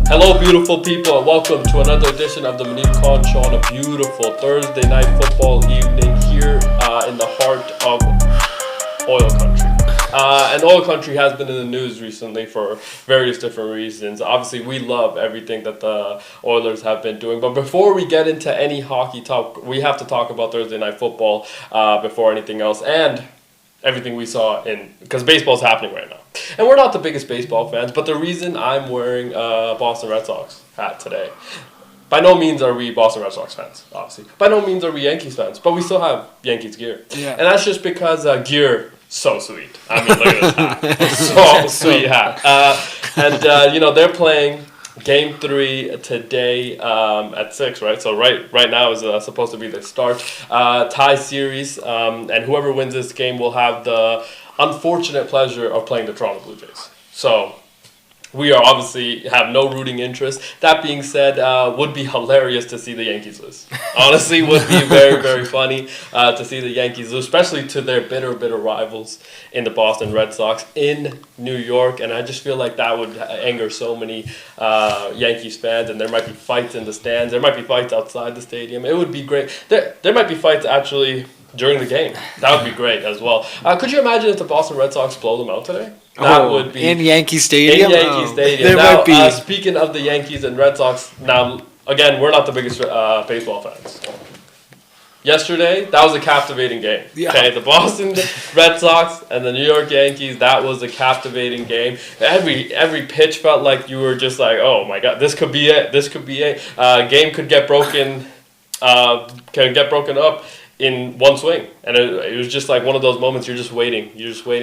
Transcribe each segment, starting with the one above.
Hello, beautiful people, and welcome to another edition of the Muneeb Show on a beautiful Thursday night football evening here in the heart of oil country. And oil country has been in the news recently for various different reasons. Obviously, we love everything that the Oilers have been doing. But before we get into any hockey talk, we have to talk about Thursday night football before anything else. And everything we saw because baseball's happening right now. And we're not the biggest baseball fans, but the reason I'm wearing a Boston Red Sox hat today, by no means are we Boston Red Sox fans, obviously. By no means are we Yankees fans, but we still have Yankees gear. Yeah. And that's just because gear, so sweet. I mean, look at this hat. So sweet hat. They're playing Game 3 today at 6, right? So right now is supposed to be the start. Tie series, and whoever wins this game will have the unfortunate pleasure of playing the Toronto Blue Jays. So we are obviously have no rooting interest. That being said, would be hilarious to see the Yankees lose. Honestly, would be very, very funny to see the Yankees lose, especially to their bitter rivals in the Boston Red Sox in New York. And I just feel like that would anger so many Yankees fans, and there might be fights in the stands. There might be fights outside the stadium. It would be great. There might be fights actually during the game. That would be great as well. Could you imagine if the Boston Red Sox blow them out today? That would be in Yankee Stadium. There might be. Speaking of the Yankees and Red Sox, now again, we're not the biggest baseball fans. Yesterday, that was a captivating game. Yeah. Okay, the Boston Red Sox and the New York Yankees, that was a captivating game. Every pitch felt like you were just like, oh my God, this could be it. This could be it. Game could get broken. Can get broken up in one swing, and it was just like one of those moments you're just waiting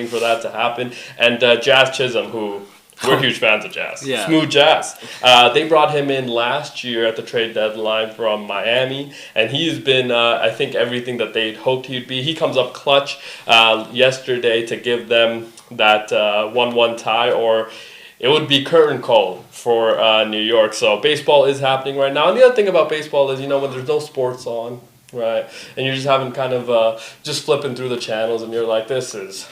for that to happen. And Jazz Chisholm, who we're huge fans of Jazz, yeah. Smooth Jazz, they brought him in last year at the trade deadline from Miami, and he's been I think everything that they'd hoped he'd be. He comes up clutch yesterday to give them that 1-1 tie, or it would be curtain call for New York. So baseball is happening right now. And the other thing about baseball is, when there's no sports on, right, and you're just having kind of just flipping through the channels, and you're like, this is,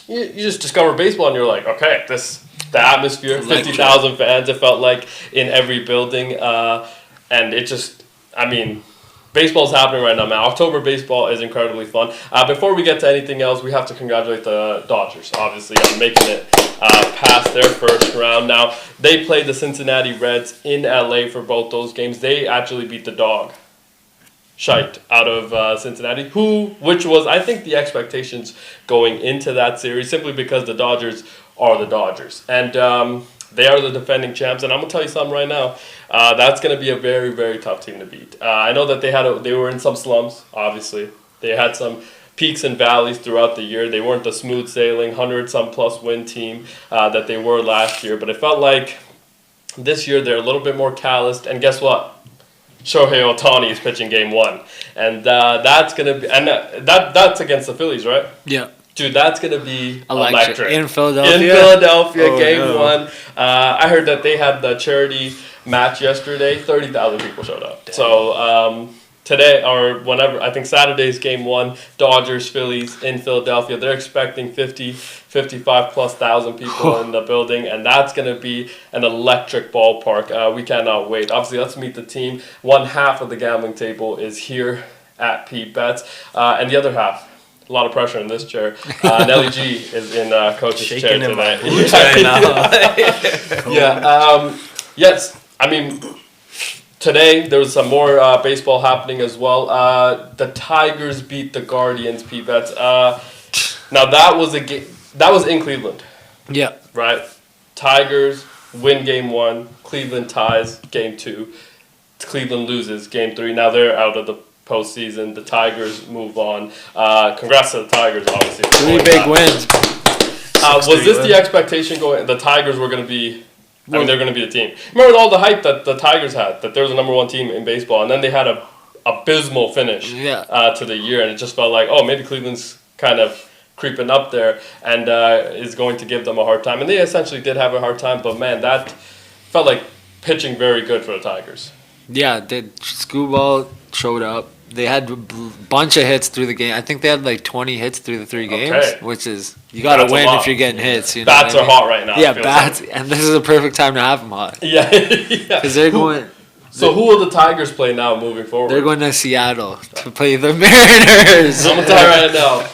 you just discover baseball, and you're like, okay, the atmosphere, 50,000 fans, it felt like in every building, and it just, baseball's happening right now, man. October baseball is incredibly fun. Before we get to anything else, we have to congratulate the Dodgers, obviously, on making it past their first round. Now, they played the Cincinnati Reds in LA for both those games. They actually beat the dog shite out of Cincinnati, which was, I think, the expectations going into that series, simply because the Dodgers are the Dodgers. And they are the defending champs, and I'm going to tell you something right now. That's going to be a very, very tough team to beat. I know that they were in some slumps, obviously. They had some peaks and valleys throughout the year. They weren't the smooth sailing, 100-some-plus win team that they were last year. But it felt like this year they're a little bit more calloused, and guess what? Shohei Ohtani is pitching Game 1, and that's gonna be, and that's against the Phillies, right? Yeah. Dude, that's gonna be electric. In Philadelphia. Game 1. I heard that they had the charity match yesterday. 30,000 people showed up. Damn. So today, or whenever, I think Saturday's Game 1, Dodgers, Phillies in Philadelphia. They're expecting 55,000+ people in the building, and that's going to be an electric ballpark. We cannot wait. Obviously, let's meet the team. One half of the gambling table is here at Pete Bets, and the other half, a lot of pressure in this chair. Nelly G is in coach's chair tonight. Yes, today, there was some more baseball happening as well. The Tigers beat the Guardians, Pete Bets. Now, that was in Cleveland. Yeah. Right? Tigers win Game 1. Cleveland ties Game 2. Cleveland loses Game 3. Now they're out of the postseason. The Tigers move on. Congrats to the Tigers, obviously. 3 big wins. Was this the expectation going? The Tigers were going to be... they're going to be the team. Remember all the hype that the Tigers had, that they were the number 1 team in baseball, and then they had a abysmal finish to the year, and it just felt like, maybe Cleveland's kind of creeping up there and is going to give them a hard time. And they essentially did have a hard time, but man, that felt like pitching very good for the Tigers. Yeah, Screwball showed up. They had a bunch of hits through the game. I think they had like 20 hits through the 3 games, Okay. which is you got to That's a win lot. if you're getting hits. You know Bats what I are mean? hot right now. Yeah, it feels bats, like. and this is a perfect time to have them hot Yeah. because they're going. So who will the Tigers play now moving forward? They're going to Seattle to play the Mariners. I'm gonna tell you right now.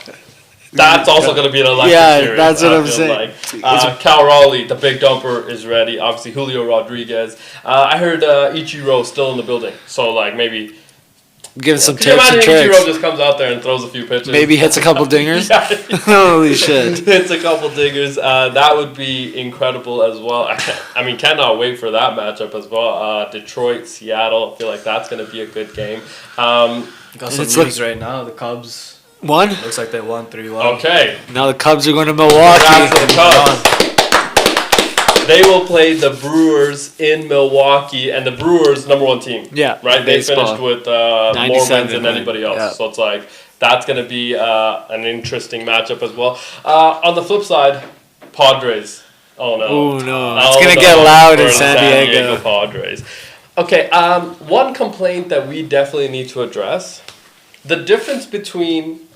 That's also going to be an electric Yeah, series. that's what I I'm feel saying. Like. Cal Raleigh, the big dumper, is ready. Obviously, Julio Rodriguez. I heard Ichiro still in the building. So, like, maybe... Give some Could you tips and imagine tricks. Ichiro just comes out there and throws a few pitches? Maybe hits a couple dingers. Yeah. Holy shit. Hits a couple dingers. That would be incredible as well. I mean, cannot wait for that matchup as well. Detroit, Seattle. I feel like that's going to be a good game. Got some It's news right now. The Cubs One. looks like they won 3-1. Okay. Now the Cubs are going to Congrats Milwaukee. to the Cubs. They will play the Brewers in Milwaukee, and the Brewers, number 1 team. Yeah, Right? They baseball. finished with more 97, wins than right? anybody else. Yeah. So it's like, that's going to be an interesting matchup as well. On the flip side, Padres. Oh, no. Oh no, Oh, it's going to no, get loud for in the San Diego. Padres. Okay, one complaint that we definitely need to address, the difference between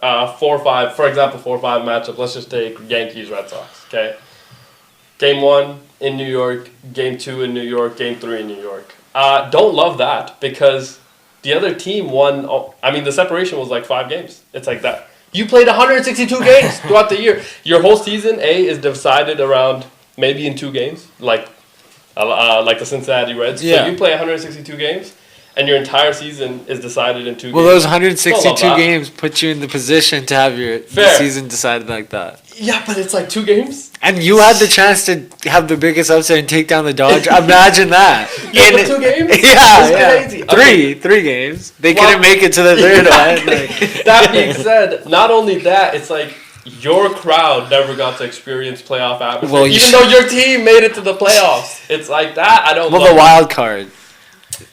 4-5, for example, 4-5 matchup, let's just take Yankees, Red Sox, okay? Game 1 in New York, Game 2 in New York, Game 3 in New York. Don't love that because the other team won, I mean, the separation was like 5 games. It's like that. You played 162 games throughout the year. Your whole season, is decided around maybe in 2 games, like the Cincinnati Reds. Yeah. So you play 162 games, and your entire season is decided in 2 Well, games. those 162 Don't love that. games put you in the position to have your Fair. season decided like that. Yeah, but it's like 2 games. And you had the chance to have the biggest upset and take down the Dodgers. Imagine that. Yeah, In- but 2 games? Yeah, It's crazy. yeah. Three games. They Well- couldn't make it to the third one. Exactly. Like, That being said, not only that, it's like your crowd never got to experience playoff atmosphere. Well, Even though your team made it to the playoffs. It's like that. I don't well, love the wild card.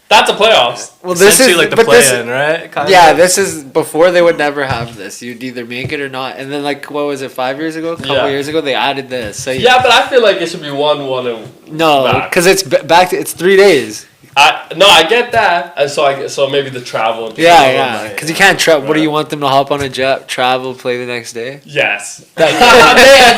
That's a playoffs. Well, this Essentially is like the but this- play-in, right? Kinda. Yeah, this is before they would never have this. You'd either make it or not. And then, like, what was it, 5 years ago? A couple Yeah. years ago, they added this. So Yeah, but I feel like it should be 1-1 and no, back. because it's back to it's 3 days. I get that. And so maybe the travel. And Yeah, travel, yeah. like- Because you can't travel. What do Right. you want them to hop on a jet, travel, play the next day? Yes. That-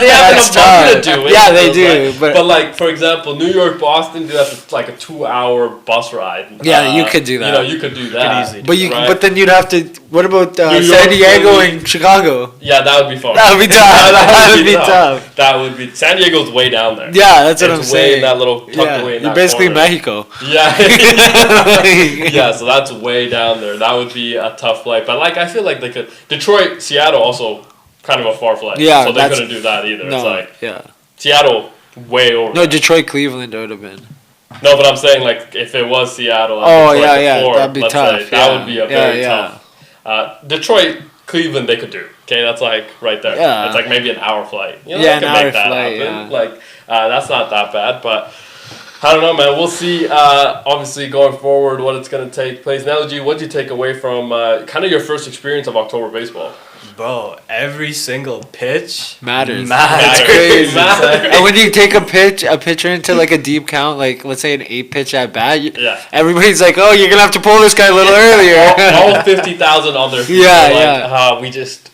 they have That's enough money to tough. do it. Yeah, they So it's do, like- but- like, for example, New York, Boston, do have like a 2-hour bus ride. Yeah, you could do that. You know, you could do that. easily. But Right. but then you'd have to. What about New York, San Diego Philly. and Chicago? Yeah, that would be fun. That would be tough. That would be tough. That would be. San Diego's way down there. Yeah, that's what It's I'm way saying. in that little tucked Yeah, away in you're that basically corner. Mexico. Yeah. Yeah, so that's way down there. That would be a tough flight. But like, I feel like they could. Detroit, Seattle, also kind of a far flight. Yeah, so they that's- couldn't do that either. No, It's like yeah. Seattle, way over. No, there. Detroit, Cleveland would have been. No, but I'm saying like if it was Seattle. And Oh, Detroit yeah, before, that'd be let's tough. say, that yeah. would be a Yeah, very yeah. tough. Detroit, Cleveland, they could do. Okay, that's like right there. Yeah. It's like maybe an hour flight. You know, Yeah, they an could hour make that flight, happen. yeah. Like that's not that bad, but. I don't know, man. We'll see. Obviously, going forward, what it's going to take place. Now, G, what did you take away from kind of your first experience of October baseball? Bro, every single pitch Matters. Matters. It's crazy. Matters. And when you take a pitcher into like a deep count, like let's say an 8-pitch at bat, Yeah. everybody's like, "Oh, you're gonna have to pull this guy a little earlier." all 50,000 on their feet. Yeah, They're like, yeah. we just,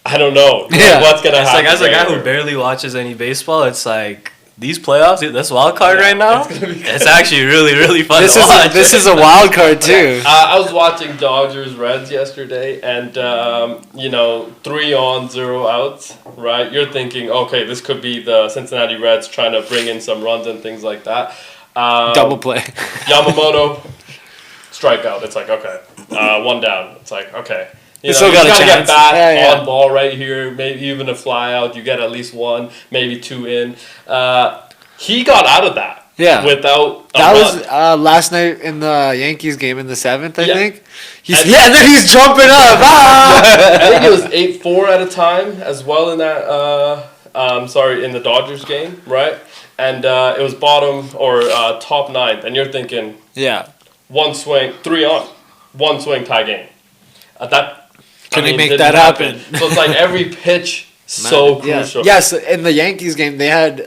I don't know. Like, Yeah. what's going to It's happen? like, as a guy there? who barely watches any baseball, it's like, these playoffs, this wild card right now, It's gonna be it's actually really, really fun this to is watch. this is a wild card too. I was watching Dodgers Reds yesterday, and 3 on, 0 outs. Right, you're thinking, okay, this could be the Cincinnati Reds trying to bring in some runs and things like that. Double play. Yamamoto strikeout. It's like okay, 1 down. It's like okay. You still got a gotta get chance. back Yeah, yeah. on ball right here. Maybe even a fly out. You get at least 1, maybe 2 in. He got out of that. Yeah. Without a That run. was last night in the Yankees game in the 7th, I Yeah. think. And- And then he's jumping up. Ah! I think it was 8-4 at a time as well in that. In the Dodgers game, right? And it was bottom or top 9th, and you're thinking Yeah. 1 swing, 3 on, 1 swing tie game. That Couldn't make didn't that happen. So it's like every pitch So Yeah. crucial. Yes, in the Yankees game, they had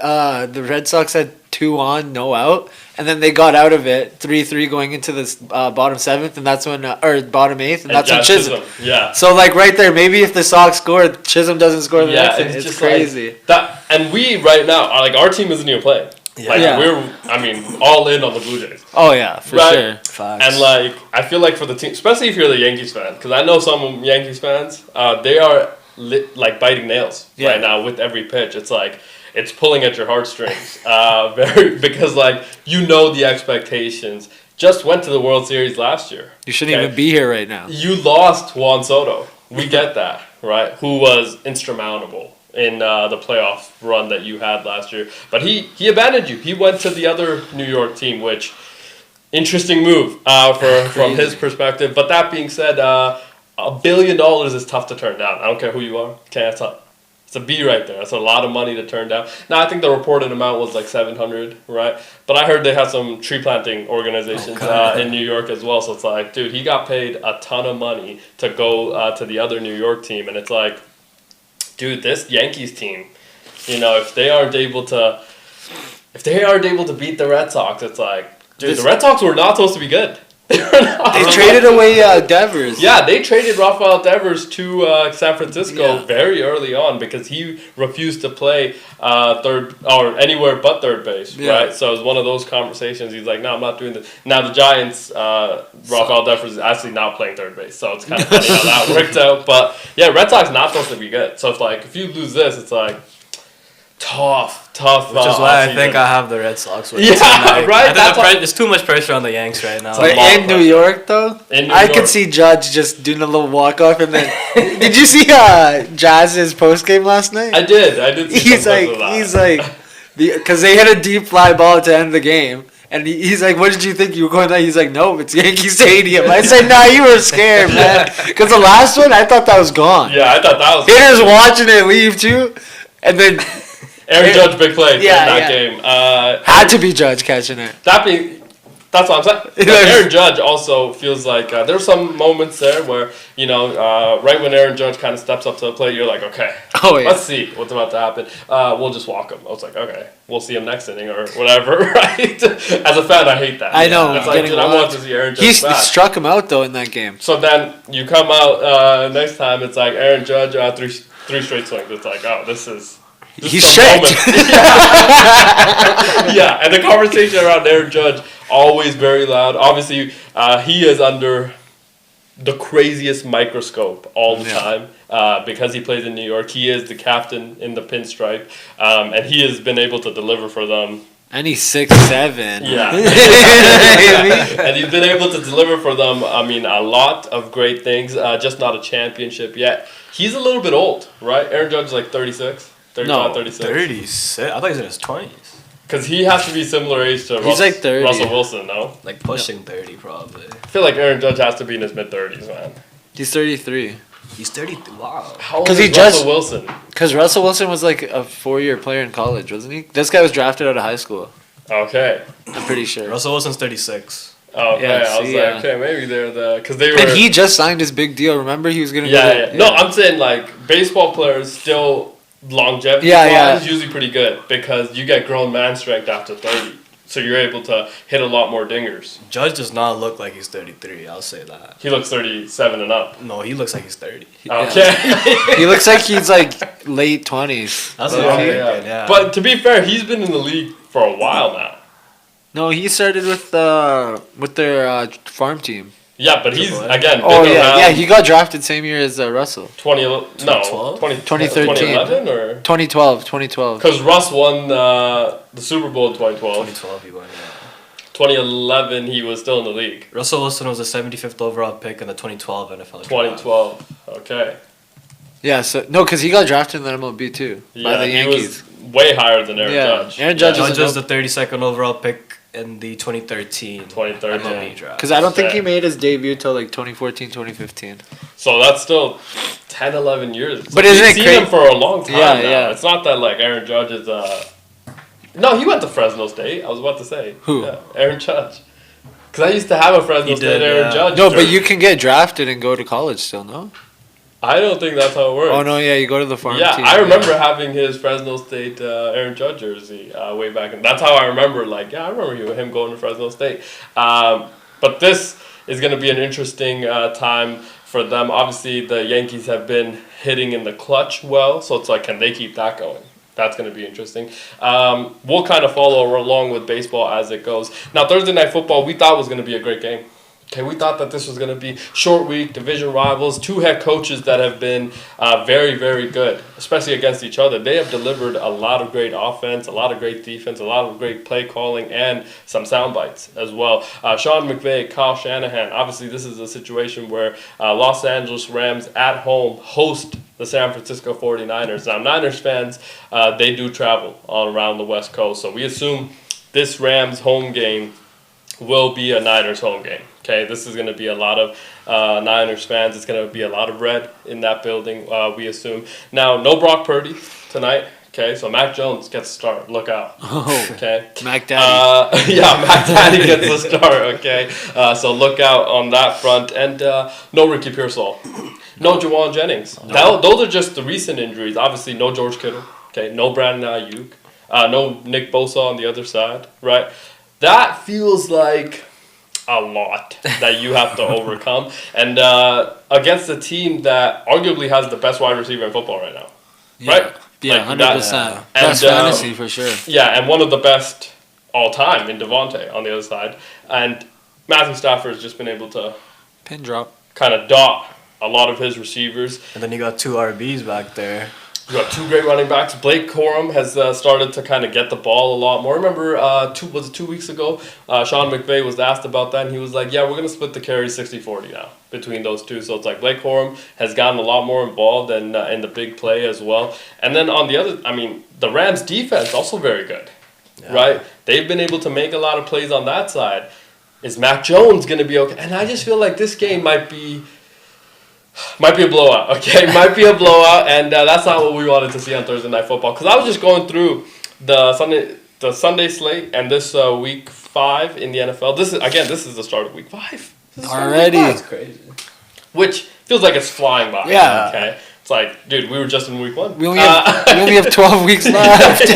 the Red Sox had 2 on, no out, and then they got out of it 3-3 going into this bottom 7th, and that's when or bottom 8th, and that's when Josh Chisholm. Yeah. So like right there, maybe if the Sox scored, Chisholm doesn't score the Yeah, next. it's It's just crazy. like that. And we right now are like our team isn't even playing. Yeah. Like Yeah. we're, I mean, all in on the Blue Jays. Oh yeah, for Right. sure. Facts. And like I feel like for the team, especially if you're the Yankees fan, because I know some Yankees fans, they are like biting nails Yeah. right now with every pitch. It's like it's pulling at your heartstrings. Because like you know the expectations. Just went to the World Series last year. You shouldn't Okay. even be here right now. You lost Juan Soto. We get that, right? Who was insurmountable in the playoff run that you had last year. But he abandoned you. He went to the other New York team, which interesting move from his perspective. But that being said, $1 billion is tough to turn down. I don't care who you are. It's a B right there. That's a lot of money to turn down. Now, I think the reported amount was like 700, right? But I heard they have some tree planting organizations in New York as well. So it's like, dude, he got paid a ton of money to go to the other New York team. And it's like, dude, this Yankees team, you know, if they aren't able to beat the Red Sox, it's like, dude, the Red Sox were not supposed to be good. They traded away Devers. Yeah, they traded Rafael Devers to San Francisco Yeah. very early on because he refused to play third or anywhere but third base, Yeah. right? So it was one of those conversations. He's like, no, I'm not doing this. Now the Giants, Rafael Devers is actually not playing third base, so it's kind of funny how that worked out. But yeah, Red Sox not supposed to be good. So it's like if you lose this, it's like tough. Which is why I offseason. think I have the Red Sox. Yeah, right? I think there's too much pressure on the Yanks right now. Like- But lot in of New pressure. York, though, In New I York. could see Judge just doing a little walk off, and then did you see Jazz's post game last night? I did. See He's some like, clips of that. because they hit a deep fly ball to end the game, and he's like, "What did you think you were going there?" He's like, "No, it's Yankee Stadium." I said, "Nah, you were scared, man." Because the last one, I thought that was gone. Yeah, I thought that was Hitters watching it leave too, and then Aaron Judge big play Yeah, in that yeah. game. had to be Judge catching it. That's what I'm saying. But Aaron Judge also feels like there's some moments there where, you know, right when Aaron Judge kind of steps up to the plate, you're like, okay, Oh yeah. let's see what's about to happen. We'll just walk him. I was like, okay, we'll see him next inning or whatever, right? As a fan, I hate that. I know, It's like, getting dude, I want walked. to see Aaron Judge He back. struck him out though in that game. So then you come out next time, it's like Aaron Judge, three straight swings. It's like, oh, this is He's the shit. moment. Yeah, and the conversation around Aaron Judge always very loud. Obviously, he is under the craziest microscope all the time because he plays in New York. He is the captain in the pinstripe, and he has been able to deliver for them. And he's 6'7". Yeah. Maybe. And he's been able to deliver for them, I mean, a lot of great things, just not a championship yet. He's a little bit old, right? Aaron Judge is like 36, 35, No, 36. 36. I thought he was in his 20s. Because he has to be similar age to He's like 30. Russell Wilson, no? Like pushing 30 probably. I feel like Aaron Judge has to be in his mid-30s, man. He's 33. He's 33. Wow. How old 'Cause is he Russell just- Wilson? Because Russell Wilson was like a 4-year player in college, wasn't he? This guy was drafted out of high school. Okay. I'm pretty sure. Russell Wilson's 36. Okay, Yeah, I was see, like, yeah. okay, maybe they're the... Because they were... And he just signed his big deal. Remember, he was gonna Yeah, go. yeah. No, I'm saying, like, baseball players still... Longevity Yeah, is usually pretty good because you get grown man strength after 30. So you're able to hit a lot more dingers. Judge does not look like he's 33. I'll say that. He looks 37 and up. No, he looks like he's 30. Okay. He looks like he's like late 20s. That's Okay, what I'm yeah. thinking, yeah. But to be fair, he's been in the league for a while now. No, he started with their farm team. Yeah, but he's, What? again, Oh been yeah, around yeah. He got drafted same year as Russell. 2012? 2013. 2011 or 2012. because Russ won the Super Bowl in 2012. 2012 he won, yeah. 2011 he was still in the league. Russell Wilson was the 75th overall pick in the 2012 NFL draft. 2012. Okay. Yeah, so no, because he got drafted in the MLB too by the he Yankees. was way higher than Aaron Yeah, Judge. Aaron Judge Judge was the 32nd overall pick in the 2013 2013. MLB draft. Because I don't think he Okay. made his debut till like 2014, 2015. So that's still 10, 11 years. So But isn't we've it seen cra- him for a long time Yeah, now. yeah. It's not that like Aaron Judge is No, he went to Fresno State. I was about to say. Who? Yeah, Aaron Judge. Because I used to have a Fresno He State did, Aaron yeah. Judge. No, but jersey. you can get drafted and go to college still, no? I don't think that's how it works. Oh no, yeah, you go to the farm Yeah, team. I remember having his Fresno State Aaron Judge jersey way back, and that's how I remember. Like, yeah, I remember him going to Fresno State. But this is going to be an interesting time for them. Obviously, the Yankees have been hitting in the clutch well, so it's like, can they keep that going? That's going to be interesting. We'll kind of follow along with baseball as it goes. Now, Thursday Night Football, we thought was going to be a great game. Okay, we thought that this was going to be short week, division rivals, two head coaches that have been very, very good, especially against each other. They have delivered a lot of great offense, a lot of great defense, a lot of great play calling, and some sound bites as well. Sean McVay, Kyle Shanahan, obviously this is a situation where Los Angeles Rams at home host the San Francisco 49ers. Now, Niners fans, they do travel all around the West Coast, so we assume this Rams home game will be a Niners home game. Okay, this is going to be a lot of Niners fans. It's going to be a lot of red in that building, we assume. Now, no Brock Purdy tonight. Okay, so Mac Jones gets a start. Look out. Oh, okay. Mac Daddy. Yeah, Mac Daddy gets a start. Okay, so look out on that front. And no Ricky Pearsall. No Jawan Jennings. Now, those are just the recent injuries. Obviously, no George Kittle. Okay, no Brandon Ayuk. No Nick Bosa on the other side. Right. That feels like a lot that you have to overcome, and against a team that arguably has the best wide receiver in football right now, right? Yeah, Like 100%. Best fantasy for sure. Yeah, and one of the best all time in Devontae on the other side, and Matthew Stafford has just been able to Pin drop. kind of dot a lot of his receivers. And then you got two RBs back there. You got two great running backs. Blake Corum has started to kind of get the ball a lot more. Remember, 2 weeks ago, Sean McVay was asked about that, and he was like, yeah, we're going to split the carries 60-40 now between those two. So it's like Blake Corum has gotten a lot more involved in the big play as well. And then on the other, the Rams' defense also very good, right? They've been able to make a lot of plays on that side. Is Mac Jones going to be okay? And I just feel like this game might be a blowout, okay? Might be a blowout, and that's not what we wanted to see on Thursday Night Football. Because I was just going through the Sunday slate and this week 5 in the NFL. This is the start of week 5. Already. That's crazy. Which feels like it's flying by. Yeah. Okay. It's like, dude, we were just in week 1. We only have 12 weeks left.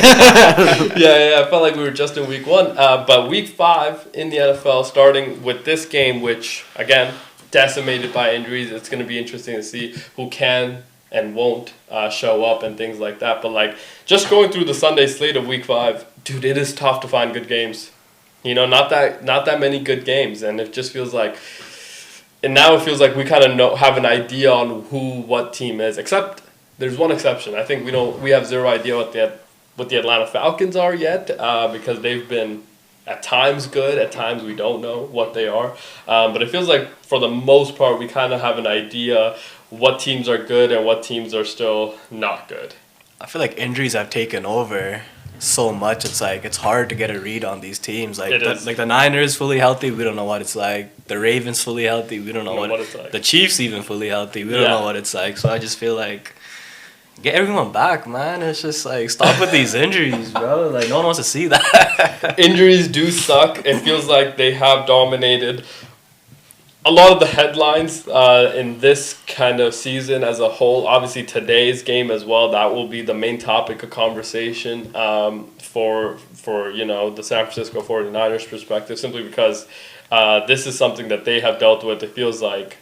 Yeah. I felt like we were just in week 1. But week 5 in the NFL, starting with this game, which again, decimated by injuries. It's going to be interesting to see who can and won't show up and things like that. But like just going through the Sunday slate of week 5, dude, it is tough to find good games. You know, not that many good games, and it just feels like. And now it feels like we kind of have an idea on what team is. Except there's one exception. I think we have zero idea what the Atlanta Falcons are yet because they've been at times good, at times we don't know what they are. But it feels like for the most part we kind of have an idea what teams are good and what teams are still not good. I feel like injuries have taken over so much. It's like it's hard to get a read on these teams. Like the Niners fully healthy, we don't know what it's like. The Ravens fully healthy, we don't know what it's like. The Chiefs even fully healthy, we don't know what it's like. So I just feel like get everyone back, man. It's just like stop with these injuries, bro. Like no one wants to see that. Injuries do suck. It feels like they have dominated a lot of the headlines in this kind of season as a whole. Obviously today's game as well, that will be the main topic of conversation for the San Francisco 49ers perspective, simply because this is something that they have dealt with. It feels like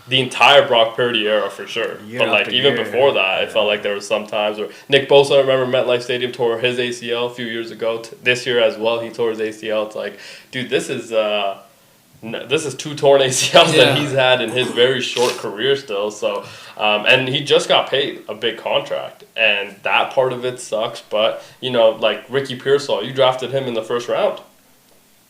the entire Brock Purdy era for sure. But like even before that, it felt like there was some times where Nick Bosa, I remember MetLife Stadium, tore his ACL a few years ago. This year as well, he tore his ACL. It's like, dude, this is 2 torn ACLs that he's had in his very short career still. So, and he just got paid a big contract, and that part of it sucks. But like Ricky Pearsall, you drafted him in the first round,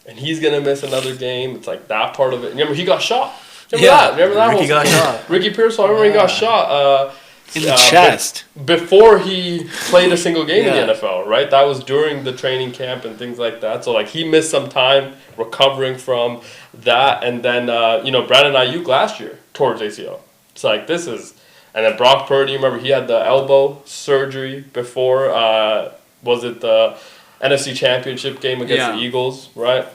and he's gonna miss another game. It's like that part of it. Remember, he got shot. Remember that? Ricky got shot. Ricky Pearsall. I remember he got shot in the chest before he played a single game in the NFL. Right, that was during the training camp and things like that. So like he missed some time recovering from that, and then Brandon Ayuk last year tore his ACL. It's like this is, and then Brock Purdy. Remember he had the elbow surgery before. Was it the NFC Championship game against the Eagles? Right.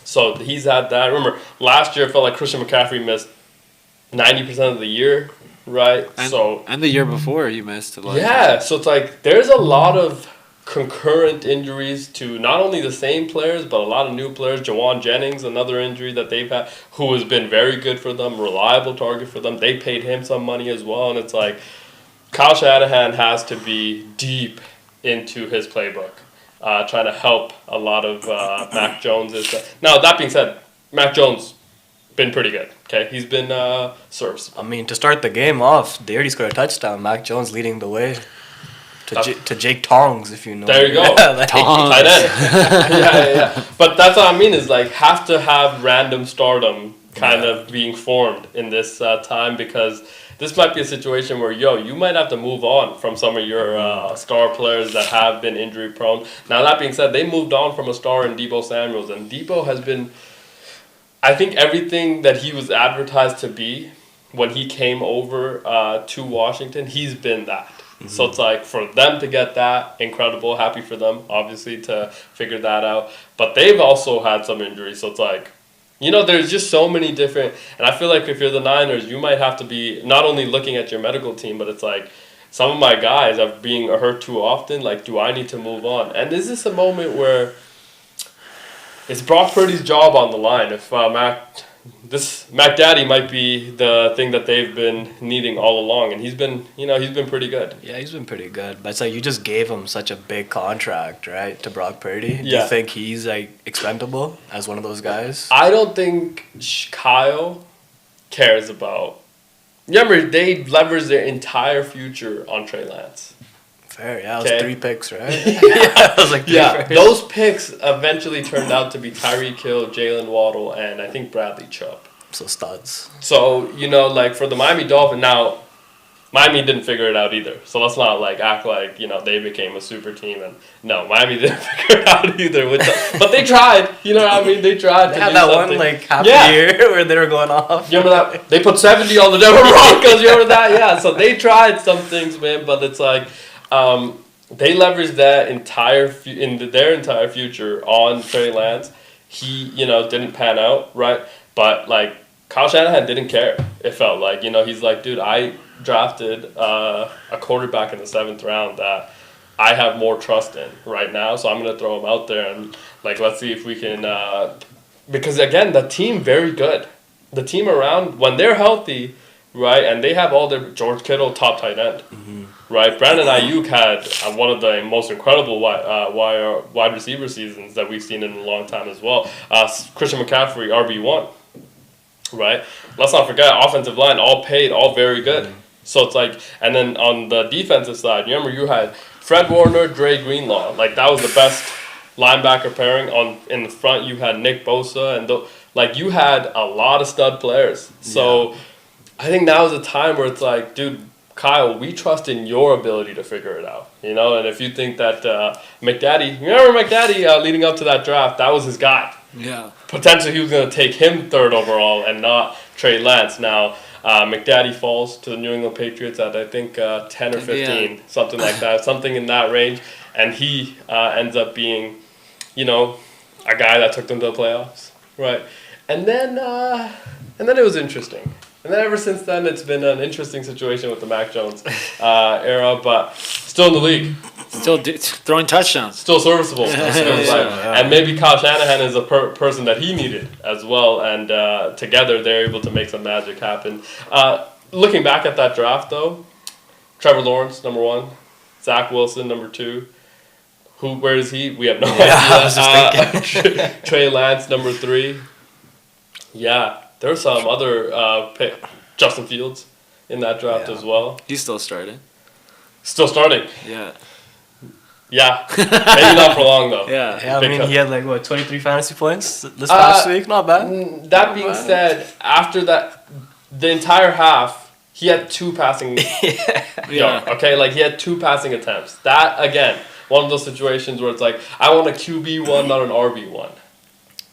So he's had that. Remember last year it felt like Christian McCaffrey missed 90% of the year right? And the year before he missed. Yeah, so it's like there's a lot of concurrent injuries to not only the same players, but a lot of new players. Jawan Jennings, another injury that they've had, who has been very good for them, reliable target for them. They paid him some money as well, and it's like Kyle Shanahan has to be deep into his playbook, trying to help a lot of Mac Jones. Now, that being said, Mac Jones been pretty good. Okay, he's been serviceable. I mean, to start the game off, they already scored a touchdown. Mac Jones leading the way to Jake Tongs, if you know. There you go. Tongs. Tight end. yeah. But that's what I mean is like have to have random stardom kind of being formed in this time, because this might be a situation where, you might have to move on from some of your star players that have been injury prone. Now, that being said, they moved on from a star in Deebo Samuels, and Deebo has been, I think, everything that he was advertised to be when he came over to Washington, he's been that. Mm-hmm. So it's like, for them to get that, incredible, happy for them, obviously, to figure that out. But they've also had some injuries, so it's like, there's just so many different, and I feel like if you're the Niners, you might have to be not only looking at your medical team, but it's like, some of my guys are being hurt too often, like, do I need to move on? And is this a moment where it's Brock Purdy's job on the line? If Mac Daddy might be the thing that they've been needing all along, and he's been pretty good. Yeah, he's been pretty good. But it's like you just gave him such a big contract, right, to Brock Purdy. Do you think he's like expendable as one of those guys? I don't think Kyle cares about. Remember, they leveraged their entire future on Trey Lance. Fair, yeah, it was 3 picks, right? Yeah, it was like 3 first. Those picks eventually turned out to be Tyreek Hill, Jalen Waddle, and I think Bradley Chubb. So studs. So, like for the Miami Dolphins, now, Miami didn't figure it out either. So let's not like act like, they became a super team. And no, Miami didn't figure it out either. But they tried. You know what I mean? They tried to had do that something. one half a year where they were going off. You remember that? They put 70 on the Denver Broncos. You remember that? Yeah. So they tried some things, man. But it's like, they leveraged that their entire future on Trey Lance. He, didn't pan out, right? But like Kyle Shanahan didn't care. It felt like, he's like, dude, I drafted a quarterback in the 7th round that I have more trust in right now, so I'm gonna throw him out there and like let's see if we can. Because again, the team very good. The team around when they're healthy, right, and they have all their George Kittle top tight end. Mm-hmm. Right, Brandon Ayuk had one of the most incredible wide receiver seasons that we've seen in a long time as well. Christian McCaffrey, RB1, right? Let's not forget, offensive line, all paid, all very good. Mm-hmm. So it's like, and then on the defensive side, remember you had Fred Warner, Dre Greenlaw. Like, that was the best linebacker pairing. In the front, you had Nick Bosa, and you had a lot of stud players. So I think now is a time where it's like, dude, Kyle, we trust in your ability to figure it out, and if you think that McDaddy, remember McDaddy leading up to that draft, that was his guy. Yeah. Potentially he was going to take him 3rd overall and not Trey Lance. Now, McDaddy falls to the New England Patriots at, I think, 10 or 15, something like that, something in that range, and he ends up being, a guy that took them to the playoffs, right? And then it was interesting. And then ever since then, it's been an interesting situation with the Mac Jones era, but still in the league. Still throwing touchdowns. Still serviceable. And maybe Kyle Shanahan is a person that he needed as well, and together they're able to make some magic happen. Looking back at that draft, though, Trevor Lawrence, number 1. Zach Wilson, number 2. Where is he? We have no idea. I was just thinking. Trey Lance, number 3. Yeah. There's some other Justin Fields in that draft as well. He's still starting. Still starting. Yeah. Yeah. Maybe not for long though. Yeah. I mean, he had 23 fantasy points this past week. Not bad. That being said, after that, the entire half, he had 2 passing. Okay, he had 2 passing attempts. That again, one of those situations where it's like, I want a QB1, not an RB1.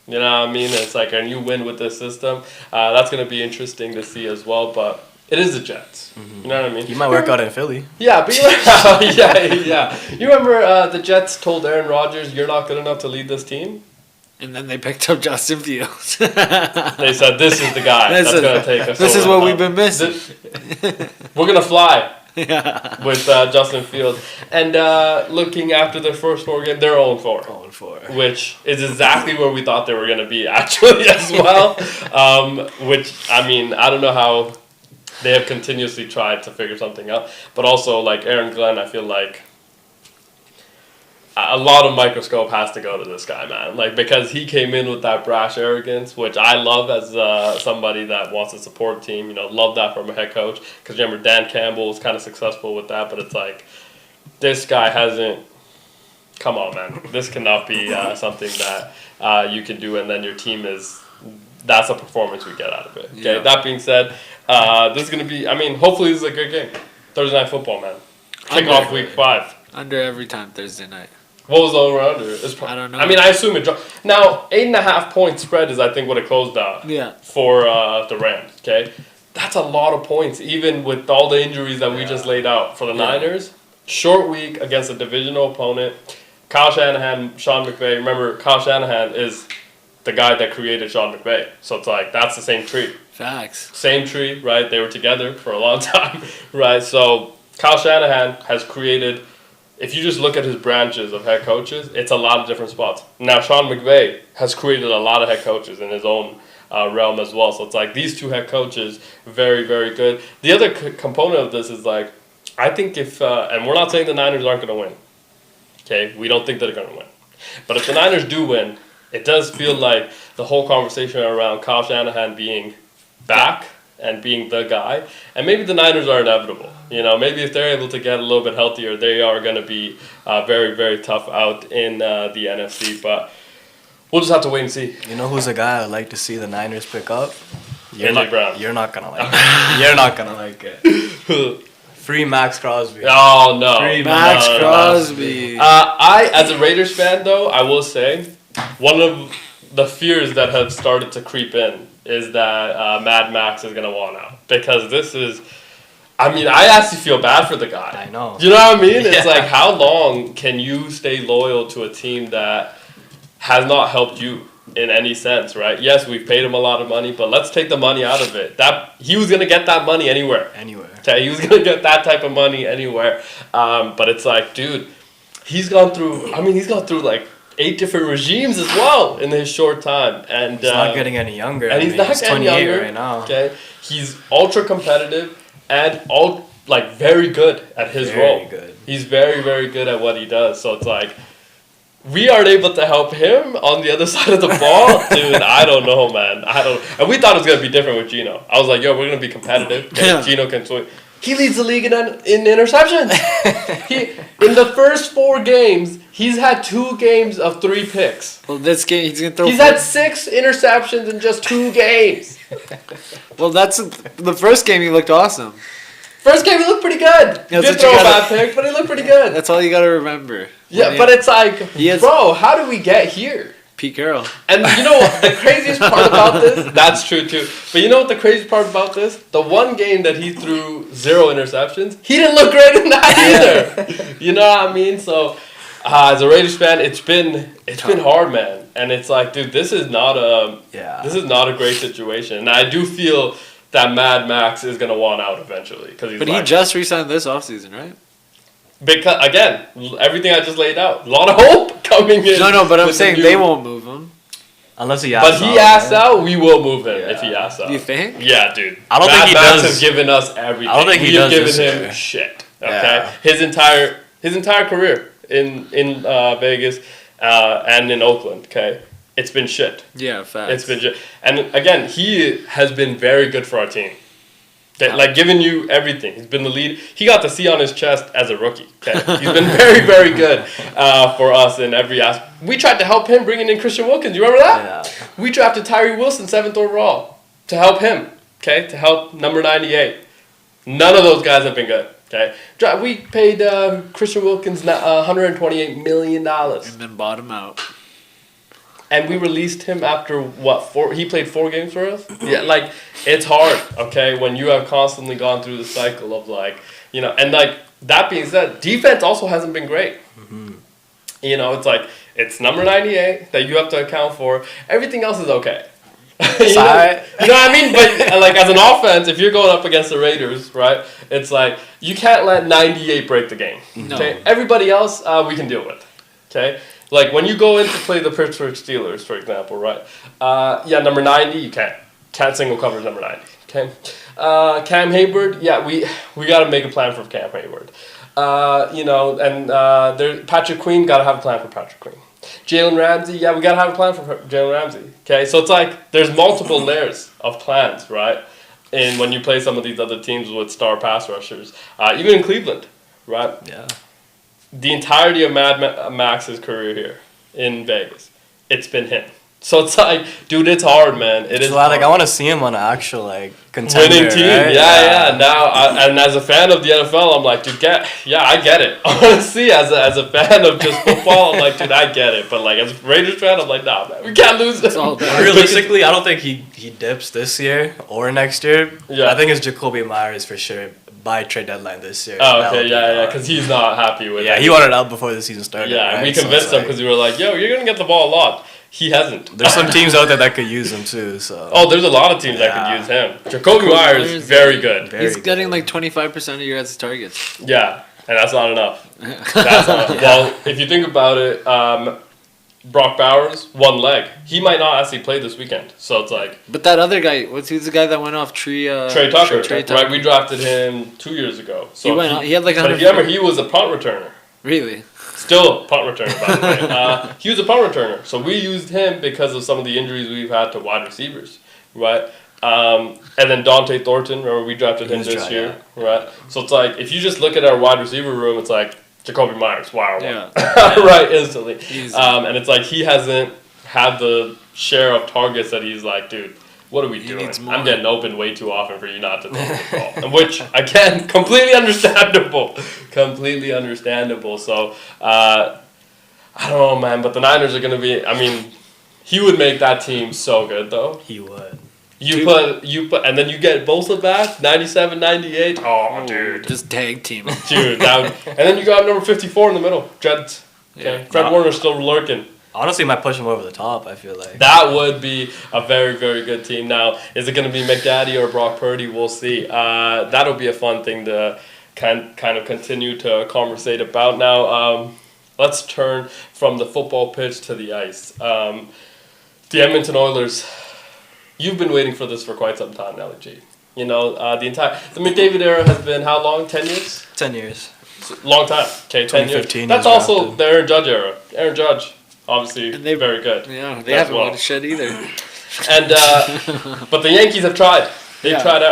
You know what I mean? It's like, and you win with this system. That's going to be interesting to see as well, but it is the Jets. Mm-hmm. You know what I mean? You might work out in Philly. Yeah, but yeah. You remember the Jets told Aaron Rodgers, you're not good enough to lead this team? And then they picked up Justin Fields. They said, this is the guy that's going to take us. This is what we've been missing. We're going to fly. Yeah. With Justin Fields. And looking after their first 4 games, they're 0-4. 0-4. Which is exactly where we thought they were going to be, actually, as well. Which, I mean, I don't know how they have continuously tried to figure something out. But also, like Aaron Glenn, I feel like a lot of microscope has to go to this guy, man. Like, because he came in with that brash arrogance, which I love as somebody that wants to support team. You know, love that from a head coach. Because remember, Dan Campbell was kind of successful with that, but it's like, this guy hasn't. Come on, man. This cannot be something that you can do, and then your team is. That's a performance we get out of it. Okay. Yeah. That being said, this is gonna be. I mean, hopefully this is a good game. Thursday Night Football, man. Kick off week 5. Under every time Thursday night. What was the over-under? I don't know. I mean, I assume it dropped. Now, 8.5 point spread is, I think, what it closed out. Yeah. For the Rams, okay? That's a lot of points, even with all the injuries that we just laid out. For the Niners, short week against a divisional opponent. Kyle Shanahan, Sean McVay. Remember, Kyle Shanahan is the guy that created Sean McVay. So it's like, that's the same tree. Facts. Same tree, right? They were together for a long time, right? So Kyle Shanahan has created... If you just look at his branches of head coaches, it's a lot of different spots. Now, Sean McVay has created a lot of head coaches in his own realm as well. So it's like these 2 head coaches, very, very good. The other component of this is like, I think if, and we're not saying the Niners aren't going to win. Okay, we don't think that they're going to win. But if the Niners do win, it does feel like the whole conversation around Kyle Shanahan being back and being the guy, and maybe the Niners are inevitable. You know, maybe if they're able to get a little bit healthier, they are going to be very, very tough out in the NFC. But we'll just have to wait and see. You know who's a guy I'd like to see the Niners pick up? AJ Brown. You're not gonna like it. You're not gonna like it. Free Max Crosby. Oh no, Free Max Crosby. I, as a Raiders fan, though, I will say one of the fears that have started to creep in is that Mad Max is going to want out. Because this is... I mean, I actually feel bad for the guy. I know. You know what I mean? It's like, how long can you stay loyal to a team that has not helped you in any sense, right? Yes, we've paid him a lot of money, but let's take the money out of it. He was going to get that money anywhere. Okay, he was going to get that type of money anywhere. But it's like, dude, he's gone through like 8 different regimes as well in his short time, and he's not getting any younger. And he's not getting younger right now. Okay, he's ultra competitive and very good at his role. Good. He's very, very good at what he does. So it's like we aren't able to help him on the other side of the ball, dude. I don't know, man. And we thought it was gonna be different with Geno. I was like, yo, we're gonna be competitive. Okay? Geno can swing. He leads the league in interceptions. In the first 4 games, he's had 2 games of 3 picks. Well, this game he's gonna throw. He's had 6 interceptions in just 2 games. Well, that's the first game. He looked awesome. First game, he looked pretty good. He did throw a bad pick, but he looked pretty good. That's all you gotta remember. Yeah, but it's like, bro, how did we get here? Pete Carroll. And you know what the craziest part about this? That's true too. But you know what the craziest part about this? The one game that he threw 0 interceptions, he didn't look great in that either. You know what I mean? So, as a Raiders fan, it's been hard, man. And it's like, dude, this is not a great situation. And I do feel that Mad Max is gonna want out eventually But he just re-signed this offseason, right? Because again, everything I just laid out, a lot of hope coming in. No, but I'm saying they won't move him. Unless he asks out. But he asks out, we will move him if he asks out. Do you think? Yeah, dude. I don't think he Max does. has given us everything. I don't think he have does given him shit. Okay, Yeah. his entire career in Vegas and in Oakland. Okay, it's been shit. Yeah, facts. It's been shit. And again, he has been very good for our team. Like, giving you everything. He's been the lead. He got the C on his chest as a rookie. Okay? He's been very, very good for us in every aspect. We tried to help him bringing in Christian Wilkins. You remember that? Yeah. We drafted Tyree Wilson 7th overall to help him. Okay, to help number 98. None of those guys have been good. Okay, we paid Christian Wilkins $128 million. And then bought him out. And we released him after, he played 4 games for us? Yeah, like, it's hard, okay, when you have constantly gone through the cycle of, like, and, like, that being said, defense also hasn't been great. Mm-hmm. It's like, It's number 98 that you have to account for. Everything else is okay. You know what I mean? But like as an offense, if you're going up against the Raiders, right? It's like you can't let 98 break the game. No. Okay. Everybody else, we can deal with. Okay. Like when you go in to play the Pittsburgh Steelers, for example, right? Number 90, you can't single coverage number 90. Okay. Cam Hayward, we got to make a plan for Cam Hayward. Patrick Queen, got to have a plan for Patrick Queen. Jalen Ramsey, we got to have a plan for Jalen Ramsey. Okay, so it's like there's multiple layers of plans, right? And when you play some of these other teams with star pass rushers, even in Cleveland, right? Yeah. The entirety of Max's career here in Vegas, it's been him. So it's like, dude, it's hard, man. It is hard. Like I want to see him on an actual contender, winning team. right? Yeah. Now, and as a fan of the NFL, I'm like, dude, I get it. Honestly, as a fan of just football, I'm like, dude, I get it. But like as a Raiders fan, I'm like, nah, man, we can't lose this. Realistically, I don't think he dips this year or next year. Yeah. I think it's Jacoby Myers for sure by trade deadline this year. Oh, okay, because he's not happy with it. Yeah, he wanted out before the season started. Yeah, right? and we convinced him because we were like, yo, you're gonna get the ball a lot. He hasn't. There's some teams out there that could use him too. So. Oh, there's a lot of teams that could use him. Jacoby Myers, very good. He's getting like 25% of your guys' targets. Yeah, and that's not enough. Well, if you think about it, Brock Bowers, one leg. He might not actually play this weekend. So it's like. But that other guy, who's the guy that went off? Trey Tucker. Tucker. Right, we drafted him 2 years ago. So he had like 100. But if you remember, he was a punt returner. Really? Still a punt returner, by the way. He was a punt returner. So we used him because of some of the injuries we've had to wide receivers, right? And then Dante Thornton, remember we drafted him this year, right? So it's like, if you just look at our wide receiver room, it's like Jacoby Myers, wow. Yeah. Right, instantly. And it's like he hasn't had the share of targets that he's like, dude, what are we doing? I'm getting open way too often for you not to throw the ball. Which, again, completely understandable. Completely understandable. So, I don't know, man. But the Niners are going to be, he would make that team so good, though. He would. You put, and then you get Bosa back, 97, 98. Oh, dude. Just tag team. Dude, and then you got number 54 in the middle, Jets. Okay. Yeah. Fred Warner's still lurking. Honestly, might push him over the top, I feel like. That would be a very, very good team. Now, is it going to be McDaddy or Brock Purdy? We'll see. That'll be a fun thing to kind of continue to conversate about. Now, let's turn from the football pitch to the ice. The Edmonton Oilers, you've been waiting for this for quite some time now, G. You know, the McDavid era has been how long? 10 years? 10 years. Long time. Okay, 10 years. That's also the Aaron Judge era. Aaron Judge. Obviously, very good. Yeah, they haven't won a shit either. And but the Yankees have tried. They've tried.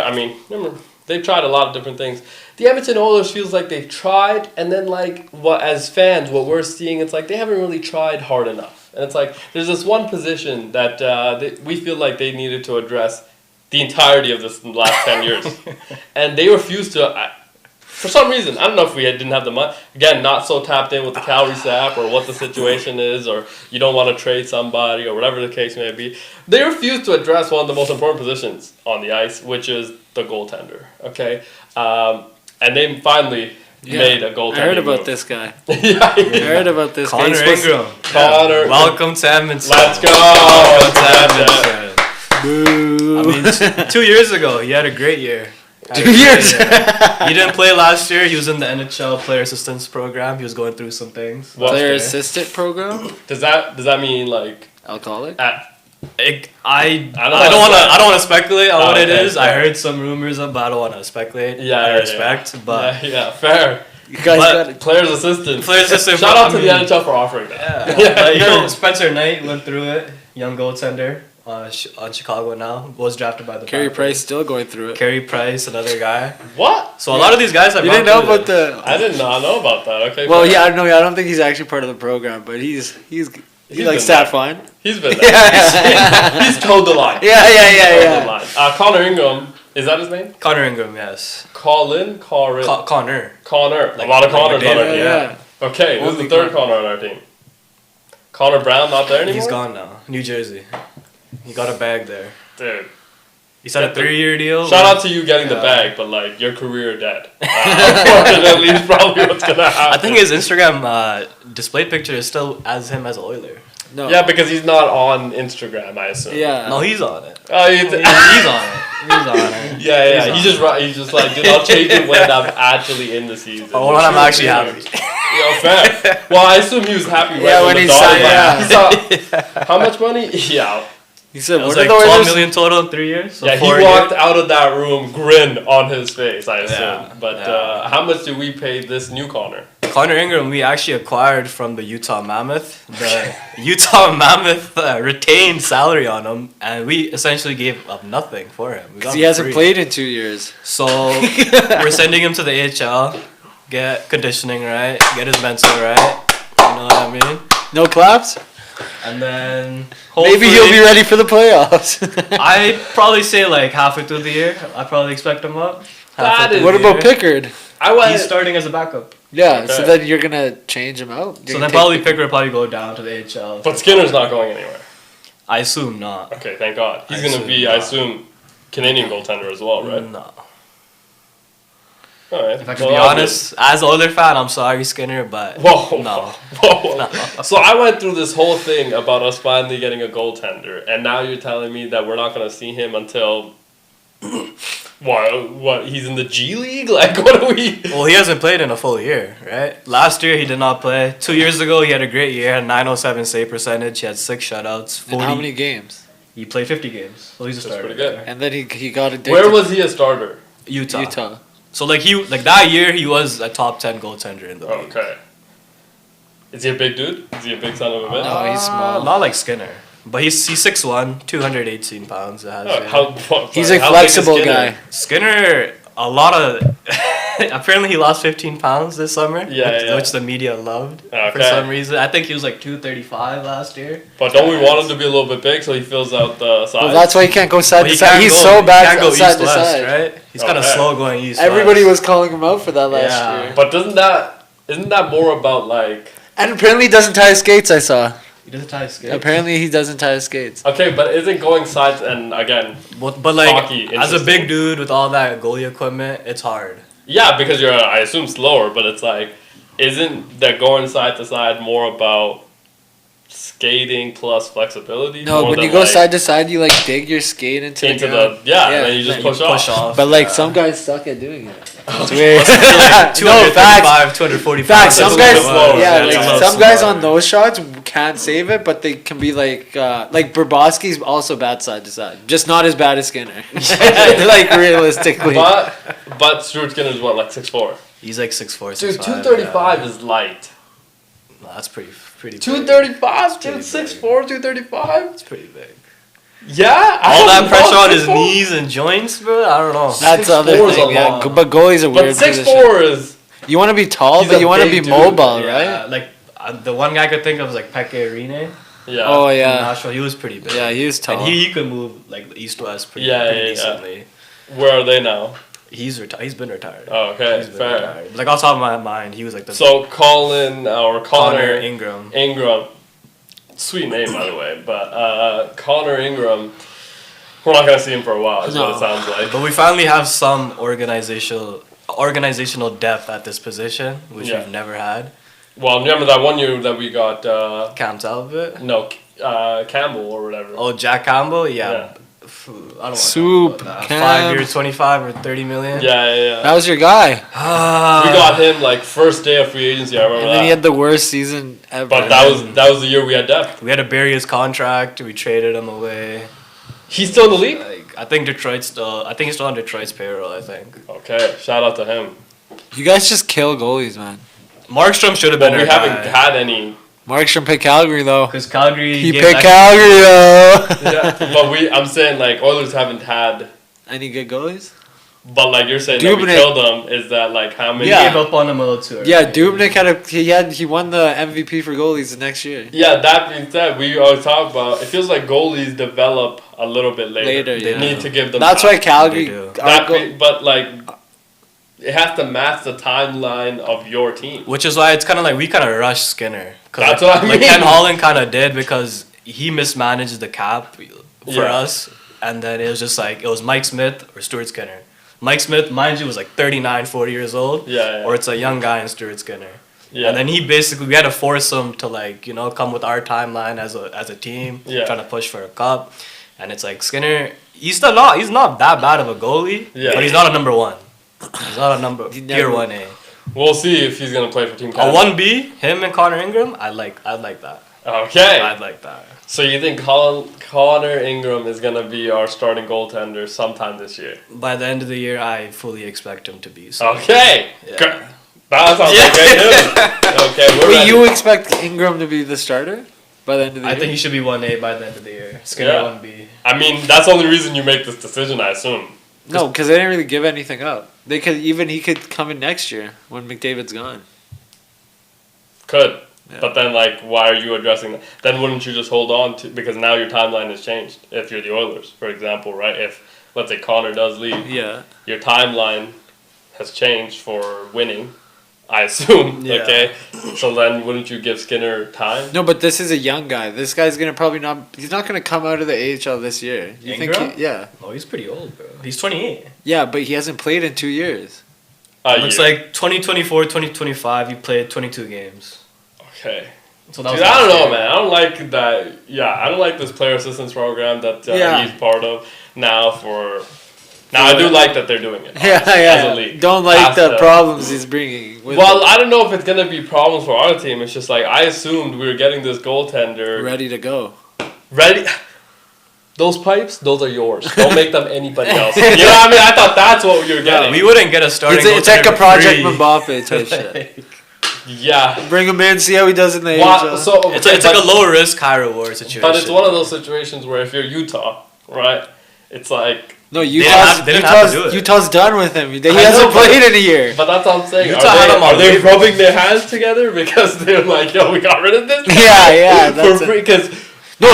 Remember, they've tried a lot of different things. The Edmonton Oilers feels like they've tried, and then as fans, what we're seeing, it's like they haven't really tried hard enough. And it's like there's this one position that we feel like they needed to address the entirety of this last 10 years, and they refused to. For some reason, I don't know if we didn't have the money. Again, not so tapped in with the calorie sap or what the situation is, or you don't want to trade somebody or whatever the case may be. They refuse to address one of the most important positions on the ice, which is the goaltender. Okay, and they finally made a goaltender. I heard about this guy. I heard about this Connor guy. Ingram. Connor. Welcome to Edmonton. Let's go. Welcome to Edmonton. Boo. 2 years ago, he had a great year. 2 years. He didn't play last year. He was in the NHL Player Assistance Program. He was going through some things. Player Assistant Program? Does that mean like alcoholic? I don't want to speculate on what it is. Fair. I heard some rumors, but I don't want to speculate. I respect, but fair. You guys got it. Players Assistant. Shout out to the NHL for offering that. Yeah. Spencer Knight went through it. Young goaltender. On Chicago now, was drafted by the Carey Price still going through it. Carey Price, another guy. What? So a lot of these guys have. You didn't know about the? I did not know about that. Okay. Well, I don't think he's actually part of the program, but he's like stat fine. He's been there. He's told the line. Yeah. Connor Ingram, is that his name? Connor Ingram, yes. Connor. Connor. A lot of Connors on our team. Yeah. Okay, this is the third Connor on our team. Connor Brown not there anymore? He's gone now. New Jersey. He got a bag there. Dude. You signed a 3-year deal. Shout out to you getting the bag, but like your career dead. Unfortunately, is probably what's gonna happen. I think his Instagram display picture is still as him as Oiler. No. Yeah, because he's not on Instagram, I assume. Yeah. No, he's on it. Oh, he's on it. He's on it. Yeah. He's just like, dude, I'll change it when I'm actually in the season. Oh, when I'm actually happy. Yo, fair. Well, I assume he was happy when he signed. He saw how much money? Yeah. He said, it was like 12 million total in 3 years. So yeah, he walked out of that room, grin on his face, I assume. But how much did we pay this new Connor? Connor Ingram, we actually acquired from the Utah Mammoth. The Utah Mammoth retained salary on him, and we essentially gave up nothing for him. Because he hasn't played in 2 years. So we're sending him to the AHL, get conditioning right, get his mental right. You know what I mean? No claps? And then maybe he'll be ready for the playoffs. I'd probably say like halfway through the year. I probably expect him up. What about Pickard? He's starting as a backup. Yeah, okay. So then you're gonna change him out. So then probably Pickard will probably go down to the AHL. But Skinner's not going anywhere. I assume not. Okay, thank God. He's gonna be, I assume, Canadian goaltender as well, right? No. All right. If I can be honest, as an Oiler fan, I'm sorry, Skinner, but Whoa. No. So I went through this whole thing about us finally getting a goaltender, and now you're telling me that we're not gonna see him until what? He's in the G League? Like, what are we? Well, he hasn't played in a full year, right? Last year he did not play. 2 years ago he had a great year, had 907 save percentage. He had 6 shutouts. 40. And how many games? He played 50 games, so he's a starter. Pretty good. And then he got addicted. Where was he a starter? Utah. So like that year he was a top 10 goaltender in the league. Okay. Is he a big dude? Is he a big son of a bitch? No, he's small. Not like Skinner. But he's 6'1", 218 pounds. He's a flexible guy. Skinner, a lot of... apparently he lost 15 pounds this summer. Which the media loved for some reason. I think he was like 235 last year. But don't we want him to be a little bit big so he fills out the size? Well, that's why he can't go side to side. He's so bad he can't go side to east-west, side. Right? He's kind of slow going east. Everybody was calling him out for that last year. But isn't that more about like... And apparently he doesn't tie his skates, I saw. He doesn't tie his skates? Apparently he doesn't tie his skates. Okay, but isn't going sides and again, but like, as a big dude with all that goalie equipment, it's hard. Yeah, because you're, I assume, slower, but it's like, isn't that going side to side more about skating plus flexibility? No, when you go side to side, you like dig your skate into the ground. And then you just push off. But like some guys suck at doing it. It's weird. Like 235, 245. Facts. Some guys, some guys on those shots can't save it, but they can be like Bobrovsky's also bad side to side, just not as bad as Skinner. Like realistically. But Stuart Skinner's what, like 6'4"? He's like 6'4", 6'5". Dude, 235 is light. No, that's pretty. 235, dude, 6'4", 235. It's pretty big. Yeah, all that pressure on his knees and joints, bro. I don't know. That's the other thing. Yeah, but goalies are weird. But 6'4" is. You want to be tall, but you want to be mobile, right? Like the one guy I could think of was like Pekka Rinne. Yeah. Oh yeah. Nashville, he was pretty big. Yeah, he was tall. And he could move like east west pretty decently. Where are they now? He's been retired. Oh, okay, fair. Retired. Like off the top of my mind, he was like the. So Connor Ingram. Sweet name, by the way, but Connor Ingram, we're not gonna see him for a while. Is what it sounds like. But we finally have some organizational depth at this position, which we've never had. Well, remember that one year that we got Cam Talbot? No, Campbell or whatever. Oh, Jack Campbell, yeah. I don't want Soup. to 5 years, 25 or 30 million. Yeah. That was your guy. We got him like first day of free agency. I remember. And then he had the worst season ever. But that was the year we had depth. We had to bury his contract. We traded him away. He's still in the league. I think he's still on Detroit's payroll. I think. Okay, shout out to him. You guys just kill goalies, man. Markstrom should have been. We haven't had any. Markstrom picked Calgary though. Because Calgary. He picked Calgary though. Yeah, but I'm saying like Oilers haven't had any good goalies. But like you're saying that we killed them, is that like how many? We gave up on them a little too early. Yeah, Dubnyk he won the MVP for goalies the next year. Yeah, that being said, we always talk about it feels like goalies develop a little bit later. They need to give them. That's time. why Calgary. But like. It has to match the timeline of your team. Which is why it's kind of like we kind of rushed Skinner. That's what I mean. Like Ken Holland kind of did because he mismanaged the cap for us. and then it was just like it was Mike Smith or Stuart Skinner. Mike Smith, mind you, was like 39, 40 years old. Yeah. Or it's a young guy in Stuart Skinner. Yeah. And then we had to force him to like, you know, come with our timeline as a team, trying to push for a cup. And it's like Skinner, he's not that bad of a goalie, but he's not a number one. He's not a tier 1A. We'll see if he's gonna play for Team A Canada. 1B, him and Connor Ingram, I'd like that. Okay. I'd like that. So you think Connor Ingram is gonna be our starting goaltender sometime this year? By the end of the year, I fully expect him to be. So. Okay. Yeah. That sounds like great news. Okay, we're ready. You expect Ingram to be the starter by the end of the year? I think he should be 1A by the end of the year. Skinner 1B. I mean, that's the only reason you make this decision, I assume. No, because they didn't really give anything up. He could come in next year when McDavid's gone. Could. Yeah. But then, like, why are you addressing that? Then wouldn't you just hold on to... Because now your timeline has changed. If you're the Oilers, for example, right? If, let's say, Connor does leave. Yeah. Your timeline has changed for winning, I assume. Yeah. Okay? So then wouldn't you give Skinner time? No, but this is a young guy. This guy's going to probably not... He's not going to come out of the AHL this year. You Ingram? think yeah. Oh, he's pretty old, bro. He's 28. Yeah, but he hasn't played in 2 years. Looks like 2024, 2025, you played 22 games. Okay. So that Dude, was I don't know, man. I don't like that. Yeah, I don't like this player assistance program that he's part of now for... Now, I do like that they're doing it. Yeah, as a league. Don't like the problems he's bringing. Well, I don't know if it's going to be problems for our team. It's just like, I assumed we were getting this goaltender... Ready to go. Ready? Those pipes, those are yours. Don't make them anybody else. You know what I mean? I thought that's what you were getting. We wouldn't get a starting It's like a Project Mbappe type shit. Yeah. Bring him in, see how he does in the AHL. So, it's like a low risk, high reward situation. But it's one of those situations where if you're Utah, right? It's like... No, Utah's done with him. He hasn't played in a year. But that's what I'm saying. Utah are they rubbing their hands together because they're like, yo, we got rid of this guy? Yeah, that's for free? Because... No,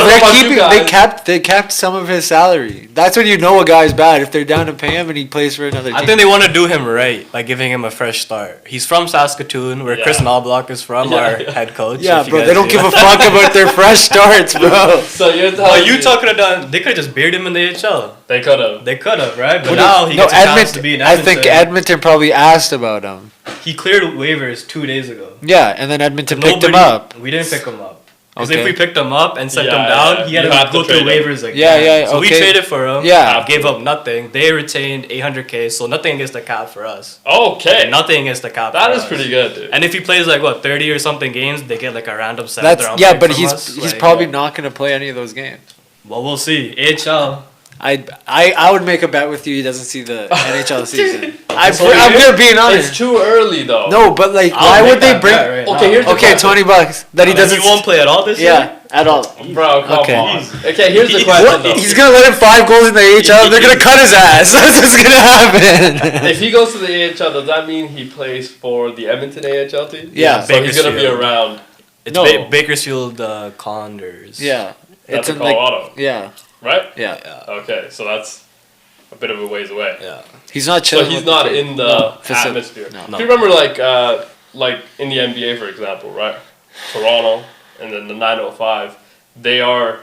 they kept some of his salary. That's when you know a guy's bad, if they're down to pay him and he plays for another team. I think they want to do him right by giving him a fresh start. He's from Saskatoon, where Chris Knobloch is from, our head coach. Yeah, bro, they don't give a fuck about their fresh starts, bro. So you're telling Utah could have done... They could have just buried him in the AHL. They could have, right? But now he gets a chance to be in Edmonton. I think Edmonton probably asked about him. He cleared waivers 2 days ago. Yeah, and then Edmonton picked him up. We didn't pick him up. Because if we picked him up and sent him down, he had to go through waivers again. Yeah, so we traded for him. Yeah. Gave up nothing. They retained $800K, so nothing against the cap for us. Okay. Nothing against the cap. That is pretty good, dude. And if he plays 30 or something games, they get a random 7th round. Yeah, but he's probably not going to play any of those games. Well, we'll see. AHL. I would make a bet with you he doesn't see the NHL season. I'm gonna be honest. It's too early though. No, but why would they bring? Okay, $20 that he doesn't. He won't play at all this year. Yeah, at all. Bro, come on. Okay, here's the question though. He's gonna let him 5 goals in the AHL. They're gonna cut his ass. That's what's gonna happen. If he goes to the AHL, does that mean he plays for the Edmonton AHL team? Yeah, so he's gonna be around. It's Bakersfield Condors. Yeah, it's in Colorado. Yeah. Right? Yeah. Okay, so that's a bit of a ways away. Yeah. He's not chilling. So he's not in the atmosphere. No. Do you remember like in the NBA, for example, right? Toronto and then the 905, they are...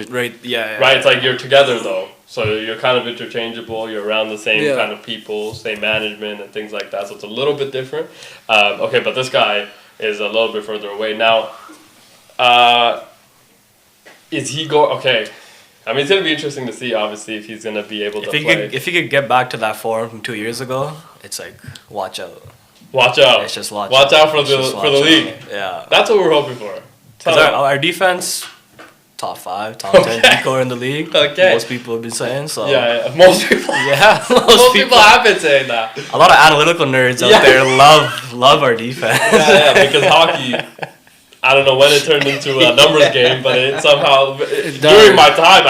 Right, yeah. Right, it's like you're together though. So you're kind of interchangeable. You're around the same kind of people, same management and things like that. So it's a little bit different. Okay, but this guy is a little bit further away. Now, is he okay. I mean, it's going to be interesting to see, obviously, if he's going to be able to play. If he could get back to that form from 2 years ago, it's like, watch out. Watch out. It's just watch out for the league. Yeah. That's what we're hoping for. Because our defense, top 5, top 10 decor in the league. Okay. Most people have been saying, so. Yeah. Most people. Yeah. Most people have been saying that. A lot of analytical nerds out there love our defense. Yeah, because hockey... I don't know when it turned into a numbers game, but it somehow, during my time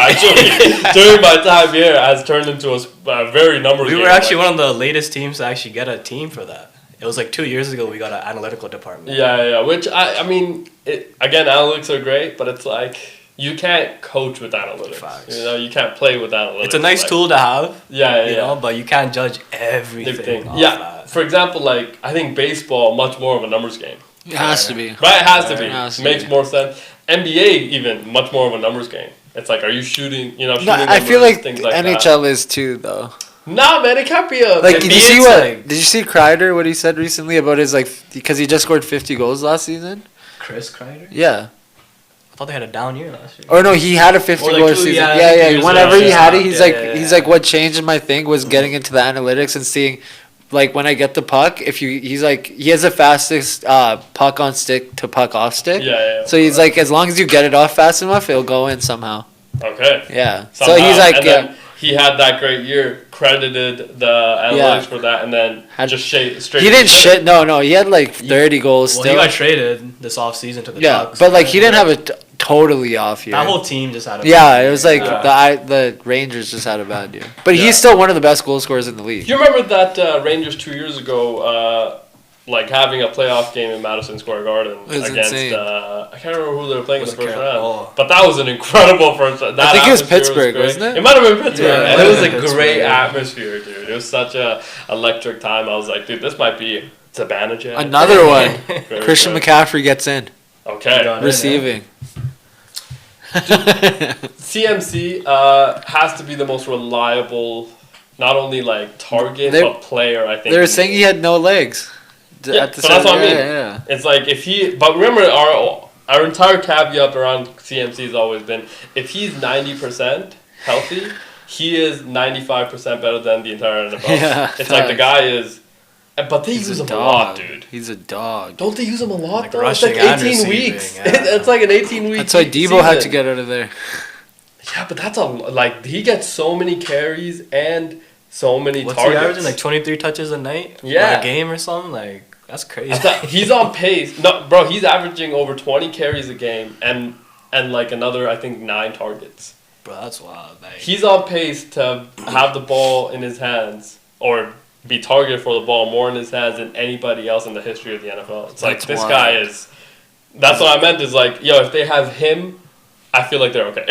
here, has turned into a very numbers game. We were actually one of the latest teams to actually get a team for that. It was 2 years ago we got an analytical department. Yeah, which, I mean, again, analytics are great, but it's like, you can't coach with analytics. Facts. You know, you can't play with analytics. It's a nice tool to have. Yeah. You know, but you can't judge everything off that. For example, I think baseball, much more of a numbers game. It has to be. Right, it has to be. Makes more sense. NBA, even, much more of a numbers game. It's like, are you shooting? You know, No, shooting I feel numbers, like things like NHL is too, though. Nah, man, it can't be a Like, did you see like- did you see Kreider, what he said recently about his, like, because he just scored 50 goals last season? Chris Kreider? Yeah. I thought they had a down year last year. Or no, he had a 50 Or like goal two- season. yeah, Yeah, years Whenever ago, he had it, yeah. he's Yeah, like, yeah, he's yeah. like, what changed my thing was getting into the analytics and seeing, like, when I get the puck, he's like, he has the fastest puck on stick to puck off stick. Yeah. So he's like, as long as you get it off fast enough, it'll go in somehow. Okay. Yeah. Somehow. So he's like, and yeah. then he had that great year, credited the analytics for that, and then just straight. He didn't shit. No. He had like 30 goals Well, still. he got traded this offseason to the Yeah, Ducks. but like he didn't have a totally off year. That whole team just had a Yeah, bad it was year. like the Rangers just had a bad year. But Yeah. he's still one of the best goal scorers in the league. Do you remember that Rangers 2 years ago, like having a playoff game in Madison Square Garden was against insane. I can't remember who they were playing in Was the it first Carol- round, but that was an incredible first. That I think it was atmosphere Pittsburgh, great. wasn't it? It might have been Pittsburgh, Yeah, and it it was might a have been great Pittsburgh. atmosphere, dude. It was such a electric time. I was like, dude, this might be Zibanejad. Another one. Very Christian good. McCaffrey gets in Okay. Yeah. receiving. CMC has to be the most reliable, not only like target They- but player. I think They were saying he had no legs. Yeah, At the so that's what I mean. Yeah. It's like if he, but remember our entire caveat around CMC has always been if he's 90% healthy, he is 95% better than the entire NFL. Yeah, It's like the facts. guy is, but they He's use a him dog, a lot, dude. He's a dog. Don't they use him a lot Like though? It's like rushing and 18 receiving, weeks. yeah. It's like an 18-week. That's why Debo had to get out of there. Yeah, but that's like he gets so many carries and so many What's he targets. averaging? Like 23 touches a night? Yeah. Or a game or something? Like, that's crazy. He's on pace. No, bro, he's averaging over 20 carries a game and like another, I think, 9 targets. Bro, that's wild. Like, He's on pace to have the ball in his hands or be targeted for the ball more in his hands than anybody else in the history of the NFL. It's like That's this wild. guy is. That's what I meant. Is like, yo, if they have him, I feel like they're okay.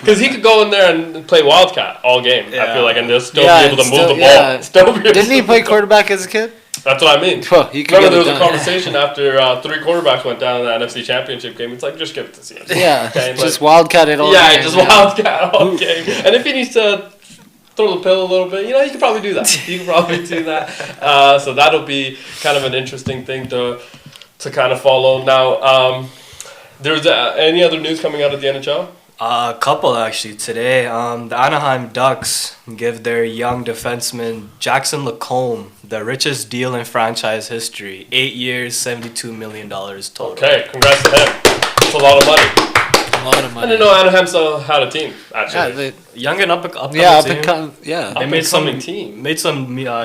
Because he could go in there and play wildcat all game. I Yeah. feel like, and they'll still Yeah, be able to and move still- the ball. yeah. Still be able Didn't he to- play quarterback as a kid? That's what I mean. Well, he could Remember, get there it was a done. conversation after 3 quarterbacks went down in the NFC Championship game. It's like, just give it to CMC. Yeah, Okay, and just like, wildcat it all. yeah, game, just yeah. wildcat all game. And if he needs to throw the pill a little bit, you can probably do that. You can probably do that. So that'll be kind of an interesting thing to kind of follow. Now, there's any other news coming out of the NHL? a couple actually today. The Anaheim Ducks give their young defenseman Jackson Lacombe the richest deal in franchise history. 8 years, $72 million total. Okay, congrats to him. That's a lot of money. A lot of I money. didn't know Anaheim still had a team, actually. Yeah, Young and up yeah, team. They They made some Up-and-coming team.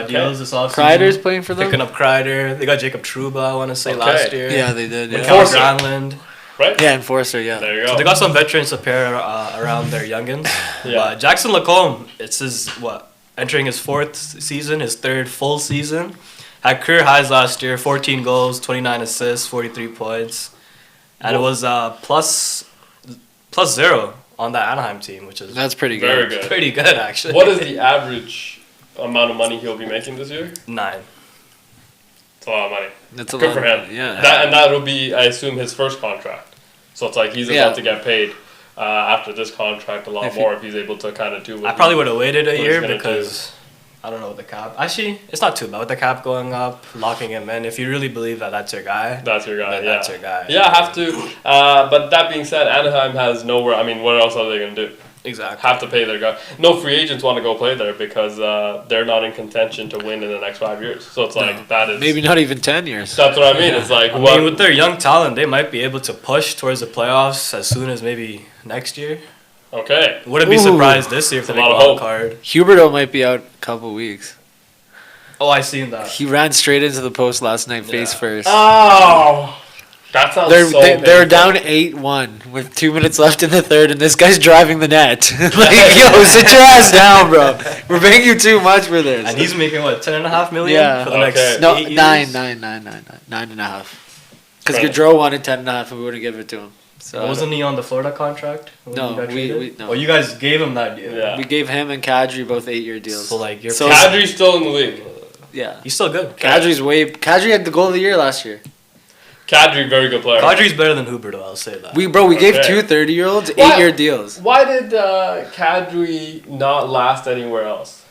deals this offseason. Kreider's playing for them. Picking up Kreider. They got Jacob Trouba, I want to say, Okay. last year. Yeah, they did. With Yeah, Cal Enforcer. Granlund. Right? yeah, Enforcer. Yeah. There you So go. they got some veterans to pair around their youngins. Yeah. But Jackson Lacombe, it's his, entering his 4th season, his 3rd full season. Had career highs last year, 14 goals, 29 assists, 43 points. And it was plus 0 on that Anaheim team, which is That's pretty good. Very good. pretty good, actually. What is the average amount of money he'll be making this year? 9. It's a lot of money. That's a Good lot. for him. Yeah. That'll be, I assume, his first contract. So it's like he's about Yeah. to get paid after this contract a lot If he- more if he's able to kind of do what I probably would have waited a what he's year gonna because I don't know with the cap. Actually, it's not too bad with the cap going up, locking him in. If you really believe that that's your guy, That's your guy, then yeah. that's your guy. Yeah, have to. But that being said, Anaheim has nowhere. I mean, what else are they going to do? Exactly. Have to pay their guy. No free agents want to go play there because they're not in contention to win in the next 5 years. So it's like, that is. Maybe not even 10 years. That's what I mean. It's like, I what? mean, with their young talent, they might be able to push towards the playoffs as soon as maybe next year. Okay. Wouldn't be Ooh. surprised this year if they a make lot a of wild hope. card. Huberto might be out a couple weeks. Oh, I seen that. He ran straight into the post last night, face Yeah. first. Oh! That sounds They're so they're painful. down 8-1 with 2 minutes left in the third, and this guy's driving the net. Like, yo, sit your ass down, bro. We're paying you too much for this. And he's making what, $10.5 million Yeah. for the Okay. next no 8 years? nine and a half. Because Right. Gaudreau wanted 10.5, and we wouldn't give it to him. So Wasn't he on the Florida contract? when No, he got we- traded? no. Oh, you guys gave him that deal. Yeah. we gave him and Kadri both 8-year deals. So like you're So- Kadri's still in the league. Yeah, he's still good. Kadri had the goal of the year last year. Kadri, very good player. Kadri's better than Huberto, I'll say that. We gave 2 30-year-olds 8-year deals. Why did Kadri not last anywhere else?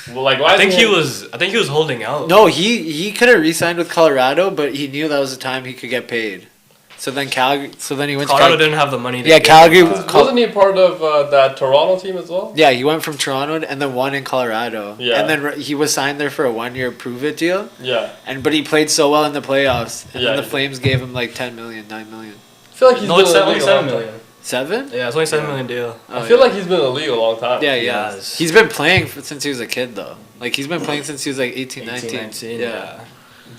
Well, like, why I think he was holding out. No, he could have re-signed with Colorado, but he knew that was the time he could get paid. So then he went. Colorado didn't have the money. Calgary wasn't he part of that Toronto team as well? Yeah, he went from Toronto and then won in Colorado. Yeah, and then he was signed there for a 1-year prove-it deal. Yeah, but he played so well in the playoffs, and then the he Flames gave him like 10 million, 9 million. I feel like he's been it's only 7 million. 7? Yeah, it's only 7 million deal. I feel like he's been in the league a long time. Yeah, yeah. He's been playing since he was a kid though. Like he's been playing since he was like 18, 19. Yeah.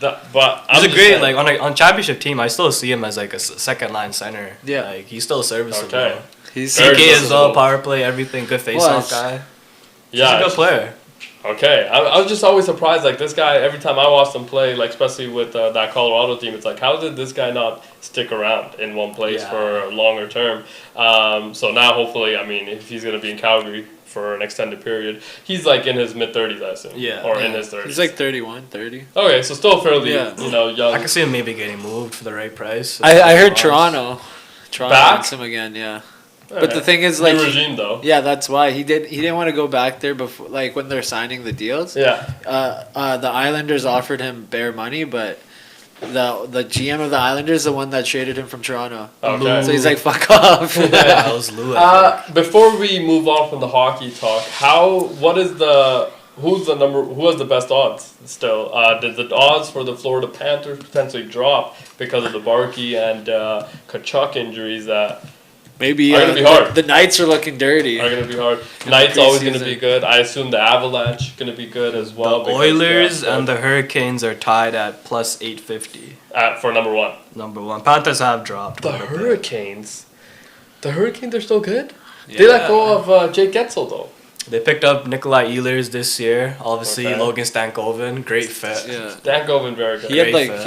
But he's a great like on championship team. I still see him as like a second line center. Yeah, like he's still serviceable. Okay. He's CK as well, power play, everything, good face-off guy. Yeah, he's a good player. Okay, I was just always surprised. Like this guy, every time I watched him play, like especially with that Colorado team, it's like how did this guy not stick around in one place for a longer term? So now hopefully, I mean, if he's gonna be in Calgary for an extended period, he's like in his mid-30s, I assume. Yeah. Or in his 30s. He's like 31, 30. Okay, so still fairly, young. I can see him maybe getting moved for the right price. I heard Toronto back? wants him again, yeah. But the thing is, like, new regime though. Yeah, that's why he didn't want to go back there before, like when they're signing the deals. Yeah. The Islanders offered him bare money, but the GM of the Islanders is the one that traded him from Toronto. Okay. So he's like, fuck off. That was Lou. Before we move on from the hockey talk, who has the best odds still? Did the odds for the Florida Panthers potentially drop because of the Barkey and Kachuk injuries that maybe are going to be hard? The Knights are looking dirty. Are going to be hard. Knights always going to be good. I assume the Avalanche going to be good as well. The Oilers and the Hurricanes are tied at plus 850. For number one. Number one. Panthers have dropped. The Hurricanes are still good? Yeah. They let go of Jake Getzel though. They picked up Nikolai Ehlers this year. Obviously, Logan Stankoven, great fit. Yeah, Stankoven, very good. He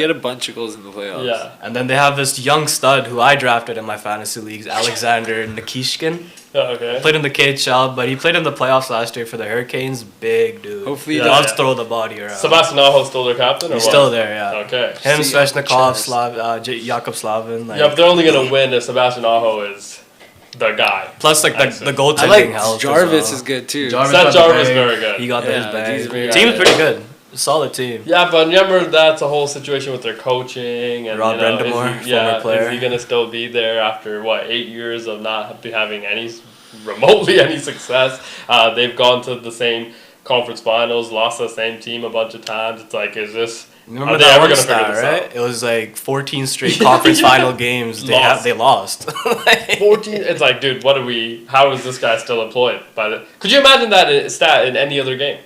had a bunch of goals in the playoffs. Yeah, and then they have this young stud who I drafted in my fantasy leagues, Alexander Nikishkin. Oh, okay. Played in the KHL, but he played in the playoffs last year for the Hurricanes. Big dude. Hopefully, he loves to throw the body around. Sebastian Aho's still their captain, or he's what? still there. Yeah. Okay. Him, Svechnikov, Jakub Slavin. Like, yeah, but they're only gonna win if Sebastian Aho is the guy. Plus, like the goaltending I like helps. Jarvis is good too. Jarvis is very good. He got his bag. Team's pretty good. Solid team. Yeah, but remember that's a whole situation with their coaching and Rob Brendamore, former player. Is he gonna still be there after 8 years of not having any remotely any success? They've gone to the same conference finals, lost the same team a bunch of times. It's like, is this? Remember that one stat, right? It was like 14 straight conference final games. They lost. 14. It's like, dude, how is this guy still employed by the? Could you imagine that stat in any other game?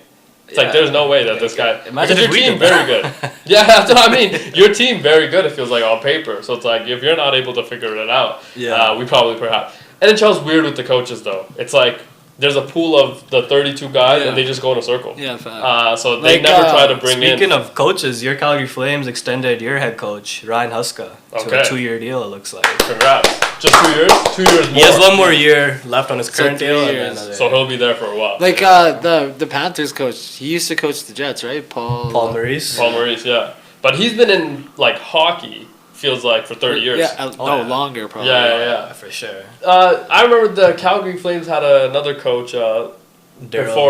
It's like there's no way that this guy. Imagine your team very good. Yeah, that's what I mean. Your team very good. It feels like on paper. So it's like if you're not able to figure it out, we probably perhaps. NHL's weird with the coaches though. It's like there's a pool of the 32 guys and they just go in a circle. Yeah, so they never try to bring in. Speaking of coaches, your Calgary Flames extended your head coach Ryan Huska to a 2-year deal. It looks like. Congrats. Just 2 years. 2 years more. He has one more year left on his current deal. So he'll be there for a while. Like the Panthers coach, he used to coach the Jets, right? Paul Maurice. Paul Maurice, yeah. But he's been in like hockey. Feels like for 30 years. Yeah, longer probably. Yeah, for sure. I remember the Calgary Flames had another coach before.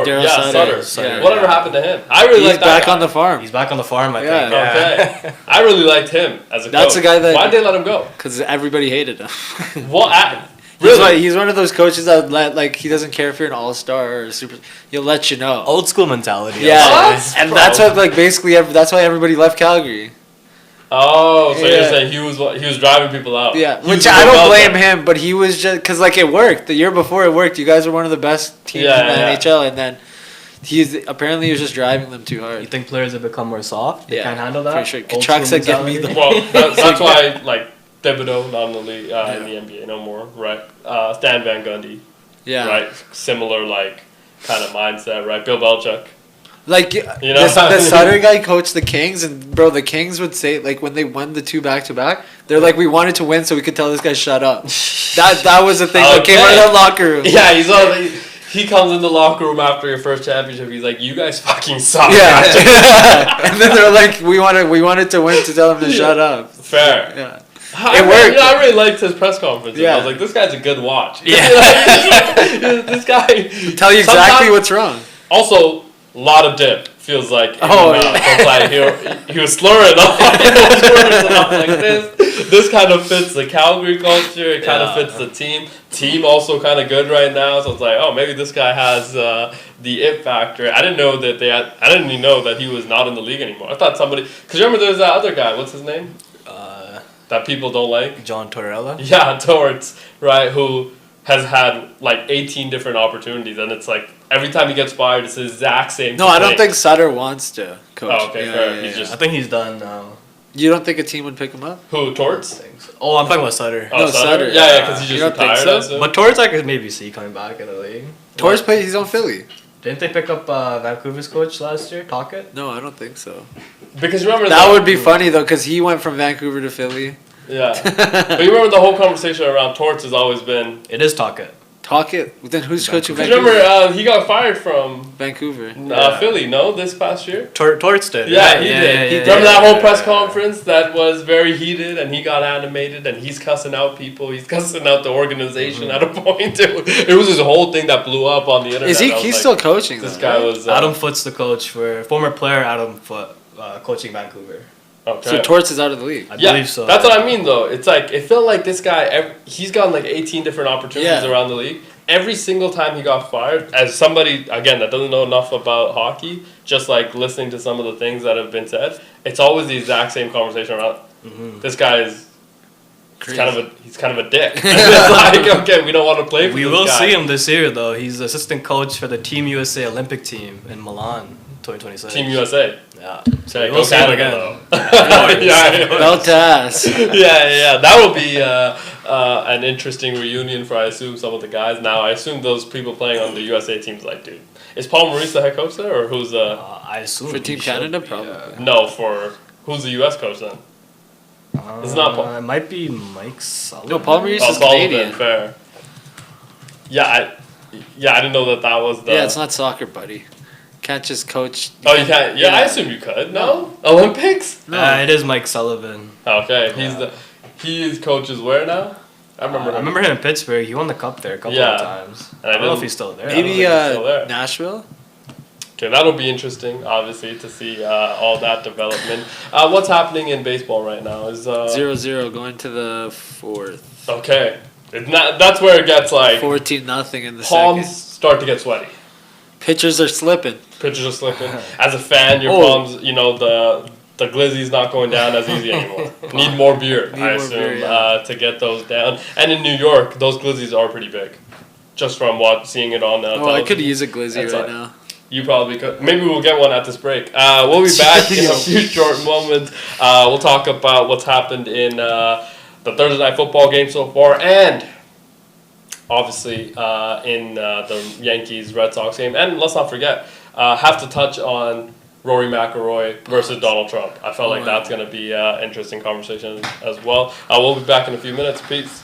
Sutter. Whatever happened to him? I really like that. He's back on the farm. He's back on the farm, I think. Yeah. Okay. I really liked him as a coach. That's a guy that. Why'd they let him go? Because everybody hated him. What? Really? He's one of those coaches that he doesn't care if you're an all-star or a super. He'll let you know. Old school mentality. Yeah, and that's what that's why everybody left Calgary. Oh, so you're saying he was driving people out? Yeah, which I don't blame him, but he was just because it worked. The year before it worked. You guys were one of the best teams in the NHL, and then he was just driving them too hard. You think players have become more soft? They can't handle that. For sure. Kachuk said, "Give me the." Well, that's why Thibodeau not in the league in the NBA no more, right? Stan Van Gundy, right? Similar kind of mindset, right? Bill Belichick. The Sutter guy coached the Kings, and bro, the Kings would say when they won the 2 back-to-back, they're like, we wanted to win so we could tell this guy shut up. That was the thing that came out of the locker room. Yeah, He comes in the locker room after your first championship. He's like, "You guys fucking suck." Yeah. And then they're like, "We wanted to win to tell him to shut up." Fair. Yeah. It worked. I really liked his press conference. Yeah. I was like, "This guy's a good watch." Yeah. This guy tell you exactly what's wrong. Also, a lot of dip. Feels like he was slurring all those words, and I was like, this kind of fits the Calgary culture. It kind of fits the team. Team also kind of good right now, so it's like, oh, maybe this guy has the it factor. I didn't know that I didn't even know that he was not in the league anymore. I thought somebody, because remember there's that other guy. What's his name? That people don't like. John Tortorella. Yeah, Torts, right? Who has had like 18 different opportunities, and it's like every time he gets fired, it's the exact same. No, I don't think Sutter wants to coach. Oh, okay, fair. He's just. I think he's done now. You don't think a team would pick him up? Who, Torts? Oh, I'm talking about Sutter. Oh, no, Sutter. Yeah, because he just retired. So? But Torts, I could maybe see coming back in the league. Torts played. He's on Philly. Didn't they pick up Vancouver's coach last year, Tocchet? No, I don't think so. Because remember that would be funny though, because he went from Vancouver to Philly. Yeah, but you remember the whole conversation around Torts has always been. It is Tocchet. Tocchet? Then who's coaching Vancouver? Remember, he got fired from Vancouver. Philly, no, this past year? Torts did. Yeah, he did. Remember that whole press conference that was very heated, and he got animated, and he's cussing out people. He's cussing out the organization at a point. It was this whole thing that blew up on the internet. Is he? He's still coaching. This guy was Adam Foote's the coach for former player Adam Foote, coaching Vancouver. Okay. So Torts is out of the league. I believe so. That's what I mean, though. It's like it felt like this guy. He's gotten like 18 different opportunities around the league. Every single time he got fired, as somebody again that doesn't know enough about hockey, just like listening to some of the things that have been said, it's always the exact same conversation around. This guy is. He's kind of a dick. It's like, okay, we don't want to play for We this will guy. see him this year, though. He's assistant coach for the Team USA Olympic team in Milan, 2026. Team USA. Yeah. So we'll see him again. Though. Belt to ass. Yeah. That will be an interesting reunion for, I assume, some of the guys. Now, I assume those people playing on the USA team's like, dude, is Paul Maurice the head coach there, or who's I assume for Team Canada, probably. No, for who's the US coach then? It's not Paul. It might be Mike Sullivan. No, Paul Maurice is Canadian. Fair. Yeah, I didn't know that was the. Yeah, it's not soccer, buddy. Can't just coach. Oh, you can't. Yeah, I assume you could. No, Olympics. No, it is Mike Sullivan. Okay, he coaches where now? I remember him in Pittsburgh. He won the cup there a couple of times. I don't know if he's still there. Maybe Nashville. Okay, that'll be interesting, obviously, to see all that development. What's happening in baseball right now is 0-0 going to the fourth. Okay, that's where it gets like 14-0 in the palms second. Start to get sweaty. Pitchers are slipping. As a fan, your palms, the glizzy's not going down as easy anymore. Need more beer, I assume, to get those down. And in New York, those glizzies are pretty big, just from seeing it on. I could use a glizzy right now. You probably could. Maybe we'll get one at this break. We'll be back in a few short moments. We'll talk about what's happened in the Thursday night football game so far, and obviously in the Yankees-Red Sox game. And let's not forget, have to touch on Rory McIlroy versus Donald Trump. I felt like that's going to be an interesting conversation as well. We'll be back in a few minutes. Peace.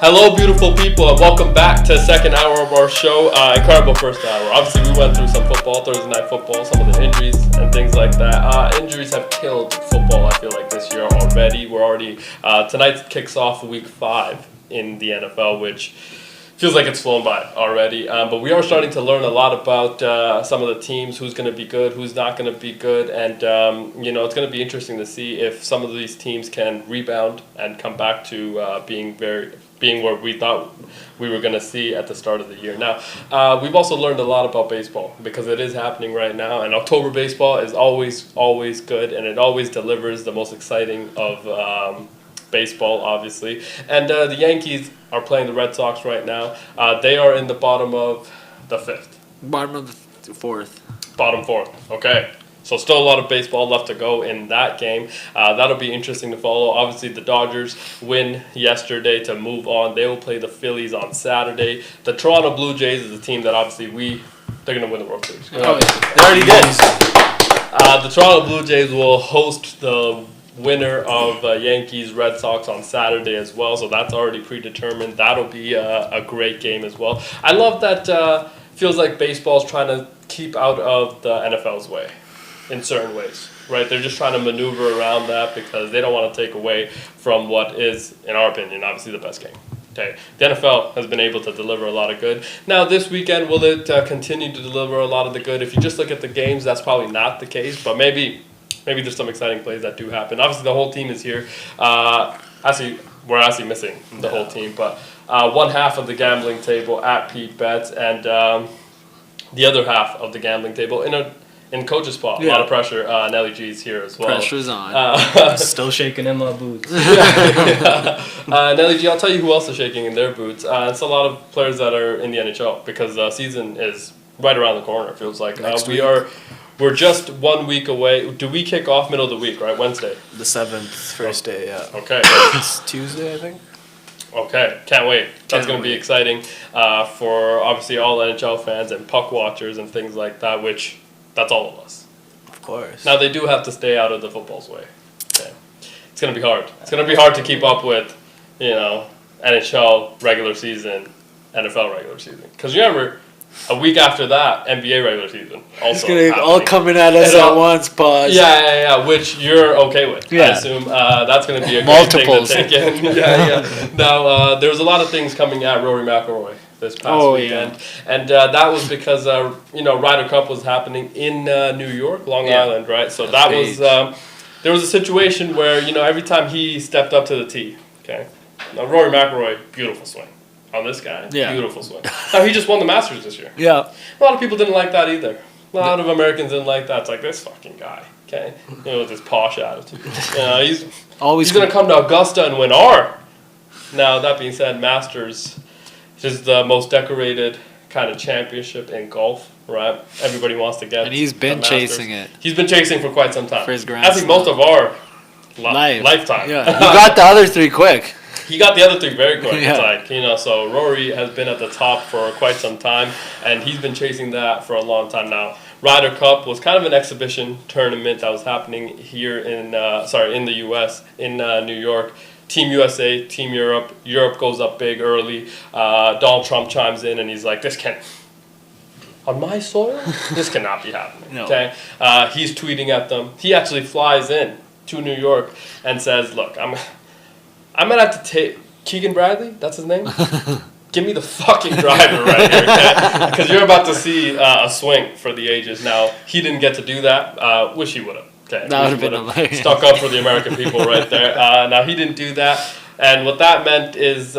Hello, beautiful people, and welcome back to the second hour of our show. Incredible first hour. Obviously, we went through some football, Thursday night football, some of the injuries and things like that. Injuries have killed football, I feel like, this year already. We're already, tonight kicks off week 5 in the NFL, which feels like it's flown by already. But we are starting to learn a lot about some of the teams, who's going to be good, who's not going to be good. And, it's going to be interesting to see if some of these teams can rebound and come back to being where we thought we were going to see at the start of the year. Now, we've also learned a lot about baseball because it is happening right now, and October baseball is always good, and it always delivers the most exciting of baseball, obviously. And the Yankees are playing the Red Sox right now. They are in the bottom of the 5th. Bottom of the 4th. Bottom 4th, okay. So still a lot of baseball left to go in that game. That'll be interesting to follow. Obviously, the Dodgers win yesterday to move on. They will play the Phillies on Saturday. The Toronto Blue Jays is a team that obviously they're going to win the World Series. Oh, yeah. They already did. The Toronto Blue Jays will host the winner of Yankees Red Sox on Saturday as well. So that's already predetermined. That'll be a great game as well. I love that feels like baseball's trying to keep out of the NFL's way. In certain ways, right? They're just trying to maneuver around that because they don't want to take away from what is, in our opinion, obviously the best game. Okay, the NFL has been able to deliver a lot of good. Now, this weekend, will it continue to deliver a lot of the good? If you just look at the games, that's probably not the case, but maybe there's some exciting plays that do happen. Obviously, the whole team is here. We're actually missing the whole team, but one half of the gambling table at Pete Betts, and the other half of the gambling table in coach's spot. A lot of pressure. Nelly G's here as well. Pressure's on. Still shaking in my boots. Nelly G, I'll tell you who else is shaking in their boots. It's a lot of players that are in the NHL because the season is right around the corner, it feels like. We're just 1 week away. Do we kick off middle of the week, right? Wednesday? The 7th, first day, yeah. Okay. It's Tuesday, I think. Okay, can't wait. That's going to be exciting for obviously all NHL fans and puck watchers and things like that, which... That's all of us. Of course. Now, they do have to stay out of the football's way. Okay. It's going to be hard. It's going to be hard to keep up with, NHL regular season, NFL regular season. Because remember, a week after that, NBA regular season also It's all coming at us at once, pause. Yeah, which you're okay with. Yeah. I assume that's going to be a great thing to take in. Yeah. Now, there was a lot of things coming at Rory McIlroy this past weekend. Yeah. And that was because, Ryder Cup was happening in New York, Long Island, right? So that was, there was a situation where, every time he stepped up to the tee, okay? Now, Rory McIlroy, beautiful swing. On this guy, beautiful swing. Now, he just won the Masters this year. Yeah. A lot of people didn't like that either. A lot of Americans didn't like that. It's like, this fucking guy, okay? With his posh attitude. He's going to come to Augusta and win our. Now, that being said, Masters... is the most decorated kind of championship in golf, right? Everybody wants to get. And he's been chasing it. He's been chasing for quite some time. For his grand I think most of our lifetime. Yeah. You got the other 3 quick. He got the other 3 very quick. Yeah. It's like, so Rory has been at the top for quite some time, and he's been chasing that for a long time now. Ryder Cup was kind of an exhibition tournament that was happening here in the U.S., in New York. Team USA, Team Europe. Europe goes up big early. Donald Trump chimes in and he's like, on my soil, this cannot be happening. No. Okay, he's tweeting at them. He actually flies in to New York and says, look, I'm going to have to take Keegan Bradley, that's his name? Give me the fucking driver right here, okay? Because you're about to see a swing for the ages. Now, he didn't get to do that. Wish he would have. Okay, that would have been hilarious. Stuck up for the American people right there. Now, he didn't do that. And what that meant is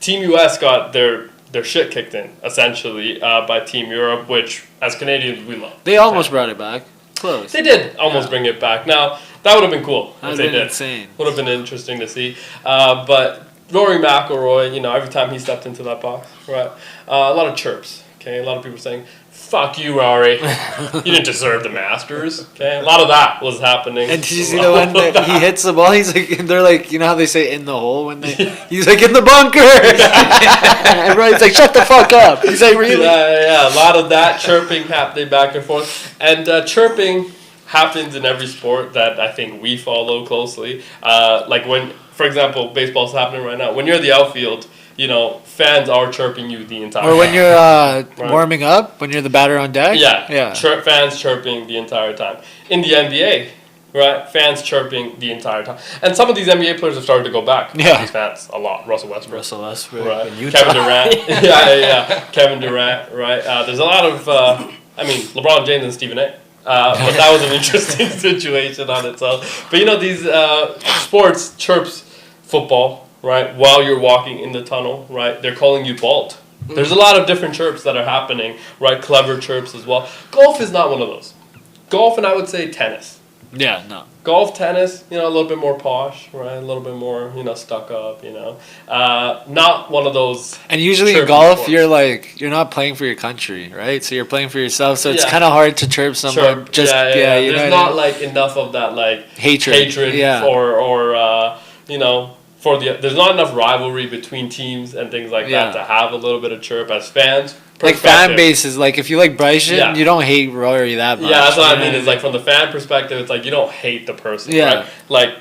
Team US got their shit kicked in, essentially, by Team Europe, which, as Canadians, we love. They almost brought it back. Close. They did almost bring it back. Now, that would have been cool if they did. Insane. Would have been interesting to see. But Rory McIlroy, every time he stepped into that box, right, a lot of chirps. Okay, a lot of people saying, fuck you, Rory. You didn't deserve the Masters. Okay, a lot of that was happening. And did you see the one that he hits the ball? He's like, they're like, you know how they say in the hole when they? He's like in the bunker. Everybody's like, shut the fuck up. He's like, really? Yeah. A lot of that chirping happening back and forth, and chirping happens in every sport that I think we follow closely. Like when, for example, baseball's happening right now. When you're in the outfield, you know, fans are chirping you the entire time. Or when you're warming up, when you're the batter on deck. Yeah. Fans chirping the entire time. In the NBA, right, fans chirping the entire time. And some of these NBA players have started to go back. Yeah. These fans a lot. Russell Westbrook. Right. In Utah. Kevin Durant. yeah. Kevin Durant, right. There's a lot of, LeBron James and Stephen A. But that was an interesting situation on its own. But you know, these sports chirps football, right, while you're walking in the tunnel, right, they're calling you bald. There's a lot of different chirps that are happening, right, clever chirps as well. Golf is not one of those. Golf, and I would say tennis. Yeah, no. Golf, tennis, you know, a little bit more posh, right, a little bit more, you know, stuck up, you know. Not one of those. And usually in golf, sports. You're not playing for your country, right? So you're playing for yourself, so it's kind of hard to chirp someone. There's not, like, enough of that, like, hatred or you know, there's not enough rivalry between teams and things like that to have a little bit of chirp as fans. Like fan bases, like if you like Bryson, you don't hate Rory that much. Yeah, that's what I mean. It's like from the fan perspective, it's like you don't hate the person, right? Like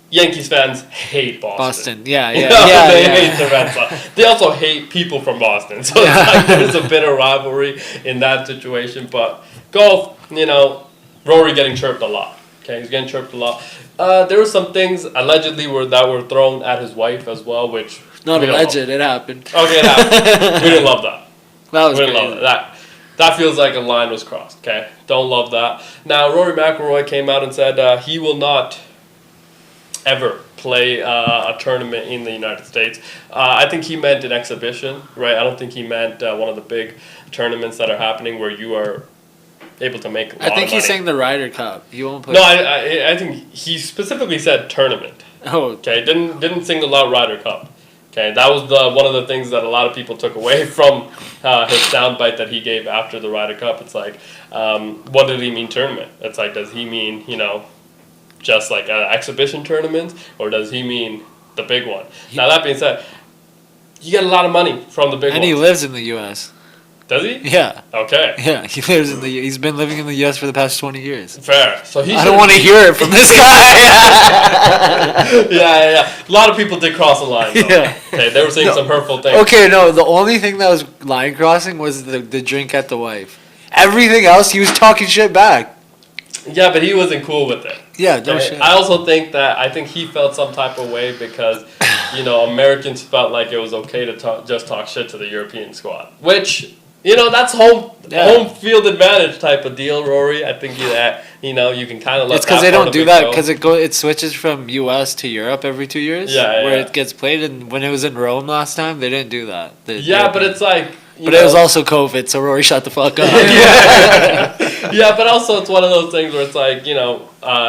Yankees fans hate Boston. They hate the Red Sox. They also hate people from Boston. So it's like there's a bit of rivalry in that situation. But golf, you know, Rory getting chirped a lot. Okay, he's getting chirped a lot. There were some things allegedly that were thrown at his wife as well, which not alleged. It happened. Okay, it happened. We didn't love that. That was we didn't love that. That feels like a line was crossed. Okay, don't love that. Now Rory McIlroy came out and said he will not ever play a tournament in the United States. I think he meant an exhibition, right? I don't think he meant one of the big tournaments that are happening where you are able to make a lot of money. I think he's saying the Ryder Cup. He won't play. No, I think he specifically said tournament. Oh. Okay, didn't single out Ryder Cup. Okay, that was one of the things that a lot of people took away from his soundbite that he gave after the Ryder Cup. It's like, what did he mean tournament? It's like, does he mean, you know, just like an exhibition tournament, or does he mean the big one? Now that being said, you get a lot of money from the big one. And he lives in the U.S. Does he? Yeah. Okay. Yeah, he's been living in the U.S. for the past 20 years. Fair. So I don't want to hear it from this guy. Yeah. A lot of people did cross the line, though. Yeah. Okay, they were saying some hurtful things. Okay, no, the only thing that was line crossing was the drink at the wife. Everything else, he was talking shit back. Yeah, but he wasn't cool with it. Yeah, no shit. I also think he felt some type of way because, you know, Americans felt like it was okay to just talk shit to the European squad, which, you know, that's home field advantage type of deal, Rory. I think you know, you can kind of let. It's because they don't do that because it switches from U.S. to Europe every 2 years. Where it gets played, and when it was in Rome last time, they didn't do that. But it's like. But it was also COVID, so Rory shut the fuck up. Yeah, but also it's one of those things where it's like, you know,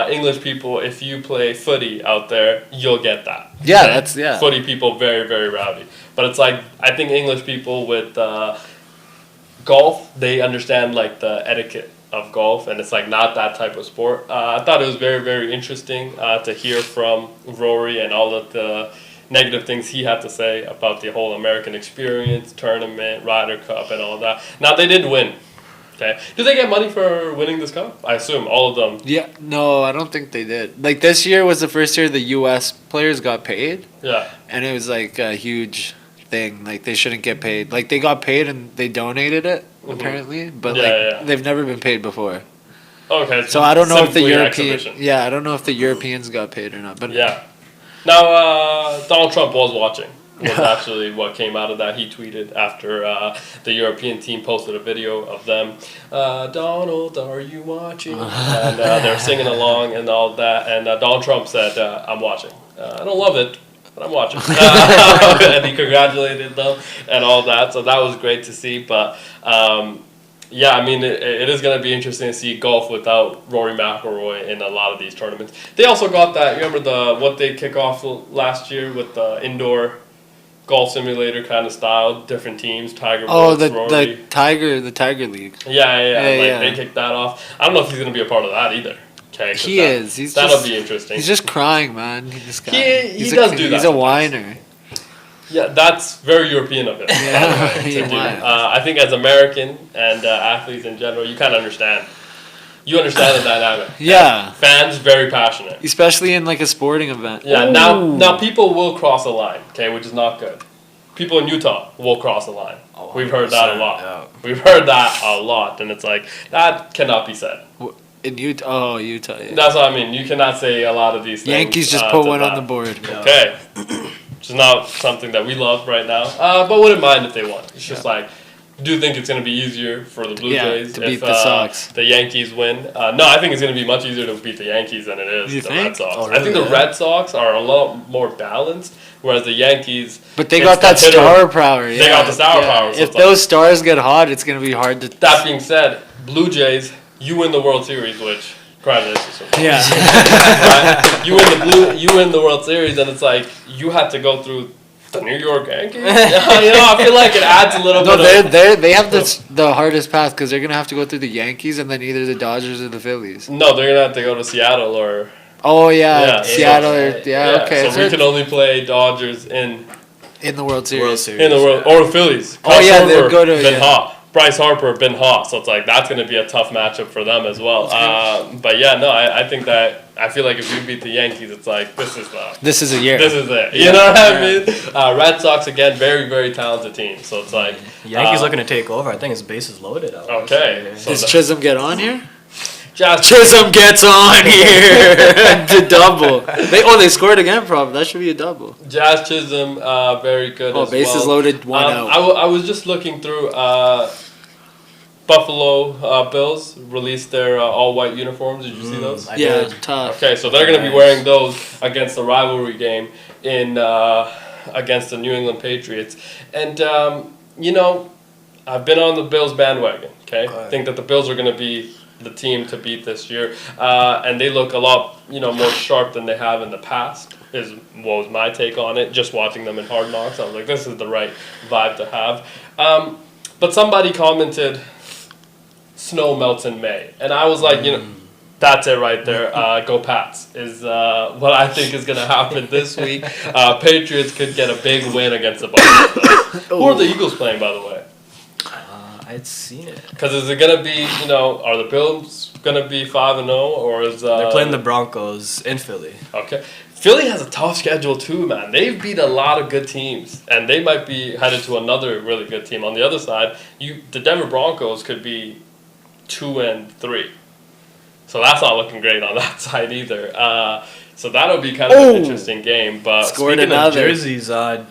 English people, if you play footy out there, you'll get that. Yeah, Footy people, very, very rowdy. But it's like, I think English people with golf, they understand like the etiquette of golf, and it's like not that type of sport. I thought it was very, very interesting to hear from Rory and all of the negative things he had to say about the whole American experience, tournament, Ryder Cup, and all that. Now, they did win. Okay. Do they get money for winning this cup? I assume all of them. Yeah. No, I don't think they did. Like, this year was the first year the U.S. players got paid. Yeah. And it was like a huge thing. Like, they shouldn't get paid. Like, they got paid and they donated it, apparently. But, they've never been paid before. Okay. So I don't know if the I don't know if the Europeans got paid or not. But yeah. Now, Donald Trump was watching. Was actually what came out of that. He tweeted after the European team posted a video of them. Donald, are you watching? And they're singing along and all that. And Donald Trump said, I'm watching. I don't love it, but I'm watching. And he congratulated them and all that. So that was great to see. But yeah, I mean, it is going to be interesting to see golf without Rory McIlroy in a lot of these tournaments. They also got that, you remember what they kick off last year with the indoor golf simulator kind of style, different teams, Tiger Oh, Woods, Rory. the Tiger League. Yeah. They kicked that off. I don't know if he's gonna be a part of that either. Okay, that'll be interesting. He's just crying, man. He does do that. He's a whiner. Yeah, that's very European of him. I think as American and athletes in general, you kind of understand. You understand the dynamic. Yeah. Fans very passionate, especially in like a sporting event. Yeah. Now people will cross a line, okay, which is not good. People in Utah will cross the line. Oh, we've heard that a lot. Yeah. We've heard that a lot, and it's like that cannot be said. In Utah, Utah. Yeah. That's what I mean. You cannot say a lot of these things. Yankees just put one on the board. Yeah. Okay. Which is not something that we love right now, but wouldn't mind if they won. It's just like, do you think it's going to be easier for the Blue Jays to beat the Sox? The Yankees win? No, I think it's going to be much easier to beat the Yankees than it is the Red Sox. Oh, really? I think the Red Sox are a lot more balanced, whereas the Yankees. But they got that star power. They got the star power. So if those stars get hot, it's going to be hard to. That being said, Blue Jays, you win the World Series, which. Congratulations. Yeah. Right? You win the World Series, and it's like you had to go through the New York Yankees. I feel like it adds a little bit. No, they have the hardest path because they're gonna have to go through the Yankees and then either the Dodgers or the Phillies. No, they're gonna have to go to Seattle or. Oh yeah, Seattle okay. So we can only play Dodgers in the World Series. In the World or the Phillies. They'll go to Bryce Harper, Ben Haas, so it's like that's going to be a tough matchup for them as well. But yeah, no, I think that I feel like if we beat the Yankees, it's like this is a year. This is it. You know what I mean? Red Sox again, very very talented team. So it's like Yankees looking to take over. I think his base is loaded. Okay. So does Chisholm get on here? Chisholm gets on here. The double. They scored again, probably. That should be a double. Jazz Chisholm, very good. Oh, bases loaded, one out. I was just looking through. Buffalo Bills released their all-white uniforms. Did you see those? I did. Tough. Okay, so they're going to be wearing those against the rivalry game against the New England Patriots. And, I've been on the Bills bandwagon, okay? I think that the Bills are going to be the team to beat this year. And they look a lot, more sharp than they have in the past, was my take on it. Just watching them in Hard Knocks, I was like, this is the right vibe to have. But somebody commented, snow melts in May. And I was like, that's it right there. Go Pats is what I think is going to happen this week. Patriots could get a big win against the Buccaneers. Who are the Eagles playing, by the way? I'd seen it. Because is it going to be, are the Bills going to be 5-0 or is... They're playing the Broncos in Philly. Okay. Philly has a tough schedule too, man. They've beat a lot of good teams, and they might be headed to another really good team. On the other side, the Denver Broncos could be 2-3. So that's not looking great on that side either. So that'll be kind of an interesting game. But speaking of jerseys, the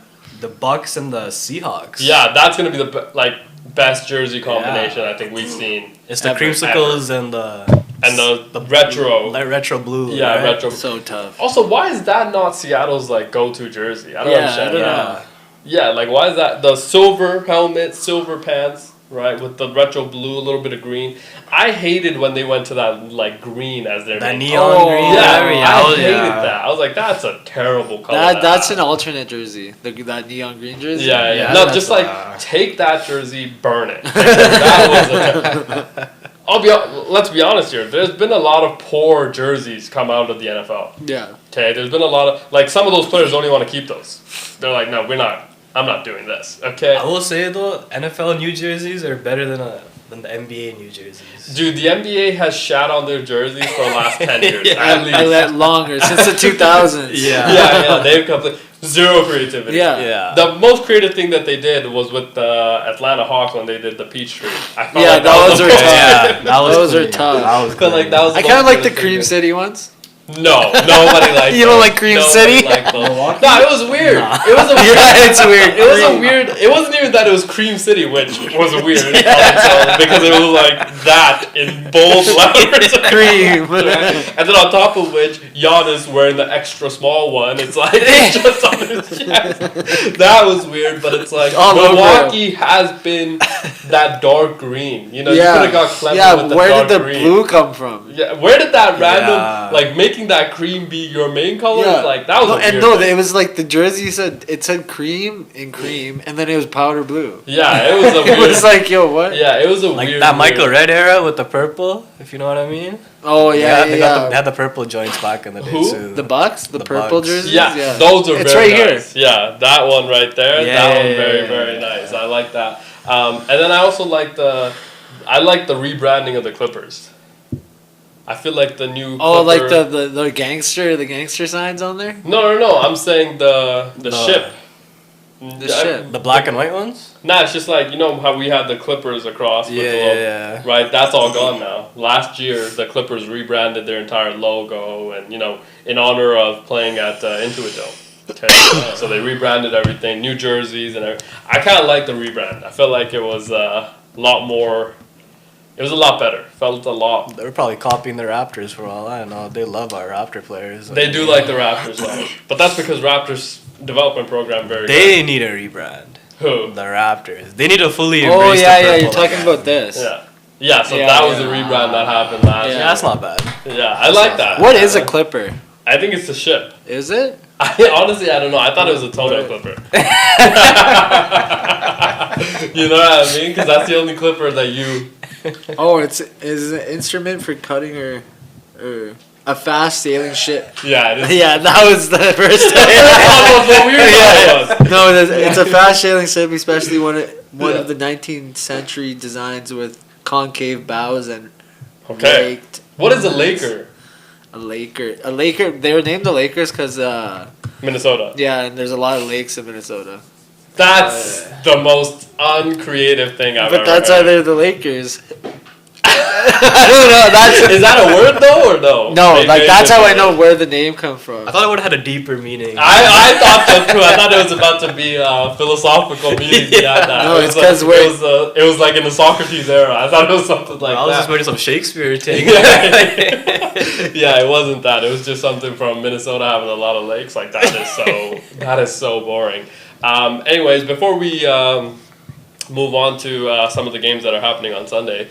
Bucks and the Seahawks. Yeah, that's going to be the best jersey combination I think we've seen. It's the creamsicles and the retro blue. Yeah, right? retro. So tough. Also, why is that not Seattle's go-to jersey? I don't understand. I don't know. Yeah, why is that the silver helmet, silver pants, right, with the retro blue, a little bit of green? I hated when they went to that green as their neon green. Yeah, I hated that. I was like, that's a terrible color. That's an alternate jersey. That neon green jersey. Yeah. No, just take that jersey, burn it. That was let's be honest here. There's been a lot of poor jerseys come out of the NFL. Yeah. Okay, there's been a lot of some of those players don't even want to keep those. They're like, no, I'm not doing this. Okay. I will say though, NFL New Jerseys are better than the NBA New Jerseys. Dude, the NBA has shat on their jerseys for the last 10 years. At least. And longer since the 2000s. Yeah. They've come zero creativity. Yeah. The most creative thing that they did was with the Atlanta Hawks when they did the Peachtree. Those are tough. Yeah, those are tough. I kind of like the Cream City ones. No, nobody liked You don't like Cream City? No, it was weird. It was it's weird. It was weird. It wasn't even that it was Cream City, which was weird because it was that in bold letters. Cream. And then on top of which, Giannis wearing the extra small one. It's just on his chest. That was weird, but it's Milwaukee has been that dark green. You could have got clever with the dark green. Where did the blue come from? Yeah, where did that random making making that cream be your main color, Yeah. like that was it was like the jersey said cream in cream, and then it was powder blue. Yeah, it was a it was like, yo, what? Yeah, it was a like weird. that Michael Red era with the purple, if you know what I mean. Oh yeah, they had the purple joints back in the day too. The Bucks, the purple Bucks. jerseys. Yeah, those are it's very right nice. Yeah, that one right there. Yeah, that one very nice. I like that. And then I also like the rebranding of the Clippers. I feel like the new. Oh, like the gangster signs on there. No. I'm saying the ship. The ship. The black and white ones? Nah, it's just like, you know how we had the Clippers across with the logo, right? That's all gone now. Last year, the Clippers rebranded their entire logo and, you know, in honor of playing at Intuit Dome. Okay, so they rebranded everything, new jerseys and everything. I kind of like the rebrand. I felt like it was a lot more. It was a lot better. Felt a lot. They were probably copying the Raptors for all I know. They love our Raptor players. They do like the Raptors, though. But that's because Raptors development program very They good. need a rebrand. Who? The Raptors. They need to fully embrace Oh yeah, the purple you're talking again. about this. Yeah, so that was the rebrand that happened last year. Yeah, that's not bad. Yeah, I like that. What is a Clipper? I think it's the ship. Is it? Honestly, I don't know. I thought it was a toenail clipper. You know what I mean? Because that's the only clipper that you... Oh, is an instrument for cutting or a fast sailing ship. Yeah, it is. Yeah, that was the first time. No, it's a fast sailing ship, especially one of the 19th century designs with concave bows and raked. What is a Laker? A Laker. They were named the Lakers because Minnesota. Yeah, and there's a lot of lakes in Minnesota. That's the most uncreative thing I've ever heard. But that's why they're the Lakers. I don't know. Is that a word though or no? No, that's how I know where the name comes from. I thought it would have had a deeper meaning. I thought so too. I thought it was about to be a philosophical meaning behind that. No, it's because it was like in the Socrates era. I thought it was something like that. I was just waiting some Shakespeare thing. Yeah, it wasn't that. It was just something from Minnesota having a lot of lakes. Like that is so boring. Anyways, before we move on to some of the games that are happening on Sunday.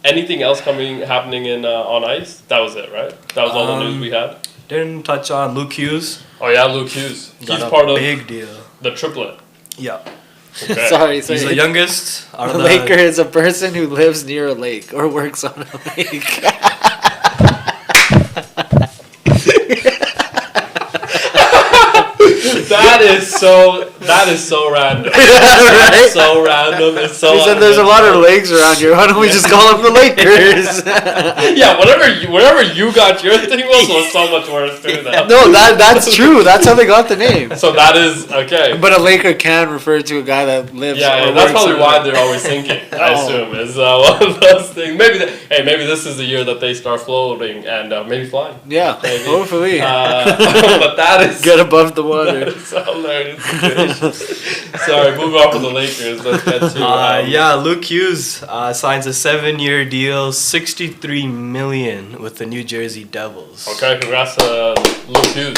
Anything else happening in on ice? That was it, right? That was all the news we had. Didn't touch on Luke Hughes. Oh yeah, Luke Hughes. He's part of big deal. The triplet. Yeah. Okay. Sorry. He's the youngest. A Laker is a person who lives near a lake or works on a lake. That is so random. Right? That's so random. It's so. He said there's a lot of lakes around here. Why don't we just call them the Lakers? Yeah, whatever you got your thing was so much worse too. Though. No, that's true. That's how they got the name. So that is okay. But a Laker can refer to a guy that lives. Yeah, that's probably why they're always sinking. I assume is one of those things. Maybe maybe this is the year that they start floating and maybe flying. Yeah, maybe. Hopefully. But that is get above the water. Sorry, move on from the Lakers. Let's get to Luke Hughes signs a 7-year deal, $63 million with the New Jersey Devils. Okay, congrats to Luke Hughes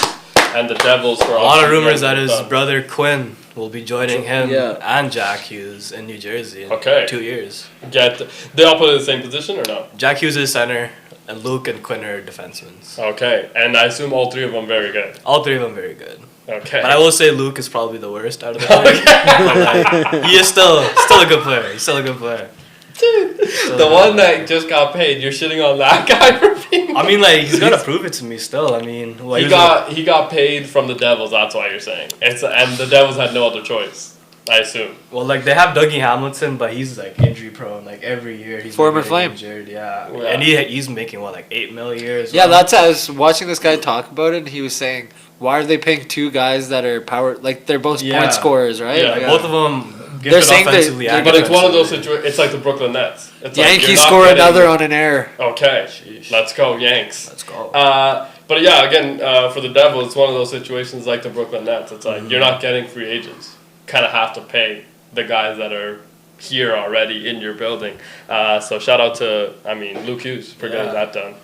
and the Devils for a lot of rumors that his brother Quinn will be joining him and Jack Hughes in New Jersey in 2 years. They all play in the same position or no? Jack Hughes is center, and Luke and Quinn are defensemen. Okay, and I assume all three of them very good. All three of them very good. Okay. But I will say Luke is probably the worst out of the three. He is still a good player. He's still a good player. Dude, the one that just got paid, you're shitting on that guy for being... I mean, like, he's got to prove it to me still. I mean... He got paid from the Devils, that's why you're saying. And the Devils had no other choice, I assume. Well, like, they have Dougie Hamilton, but he's, like, injury prone. Like, every year he's former Flame. Injured, yeah. And he's making, like, $8 million a year as well. Yeah, that's... I was watching this guy talk about it, and he was saying... Why are they paying two guys that are power? Like they're both point scorers, right? Yeah, like, both of them. They're saying that, but it's one of those situations. It's like the Brooklyn Nets. It's Yankees score another on an error. Okay, let's go Yanks. Let's go. But yeah, again, for the Devils, it's one of those situations like the Brooklyn Nets. It's like you're not getting free agents. Kind of have to pay the guys that are here already in your building. So shout out to Luke Hughes for getting that done.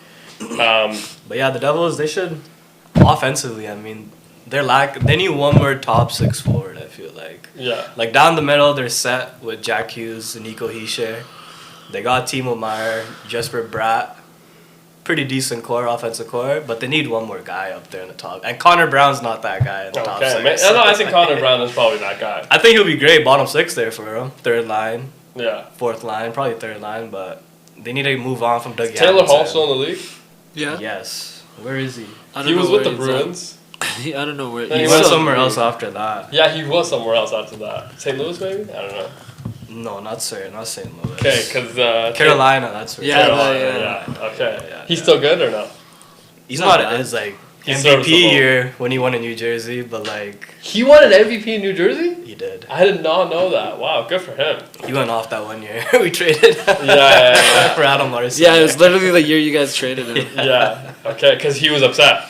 But yeah, the Devils, they should. Offensively, I mean, they need one more top 6 forward, I feel like. Yeah. Like, down the middle, they're set with Jack Hughes and Nico Hischier. They got Timo Meyer, Jesper Bratt. pretty decent core, offensive core, but they need one more guy up there in the top. And Connor Brown's not that guy in the top six. No, I think Connor Brown is probably that guy. I think he'll be great, bottom six there for him. Third line. Yeah. Fourth line, probably third line, but they need to move on from Doug Taylor Hall still in the league? Yeah. Yes. Where is he? He was with the Bruins. I don't know where. He went somewhere else after that. Yeah, he was somewhere else after that. St. Louis, maybe? I don't know. No, not St. Louis. Okay, because Carolina, that's where. Yeah. Okay. Yeah, he's still good or no? He's not his like MVP year when he won in New Jersey, but like he won an MVP in New Jersey. He did. I did not know that. Wow, good for him. He went off that one year. We traded. Yeah. For Adam Larson. Yeah, it was literally the year you guys traded him. Yeah. Okay, because he was upset.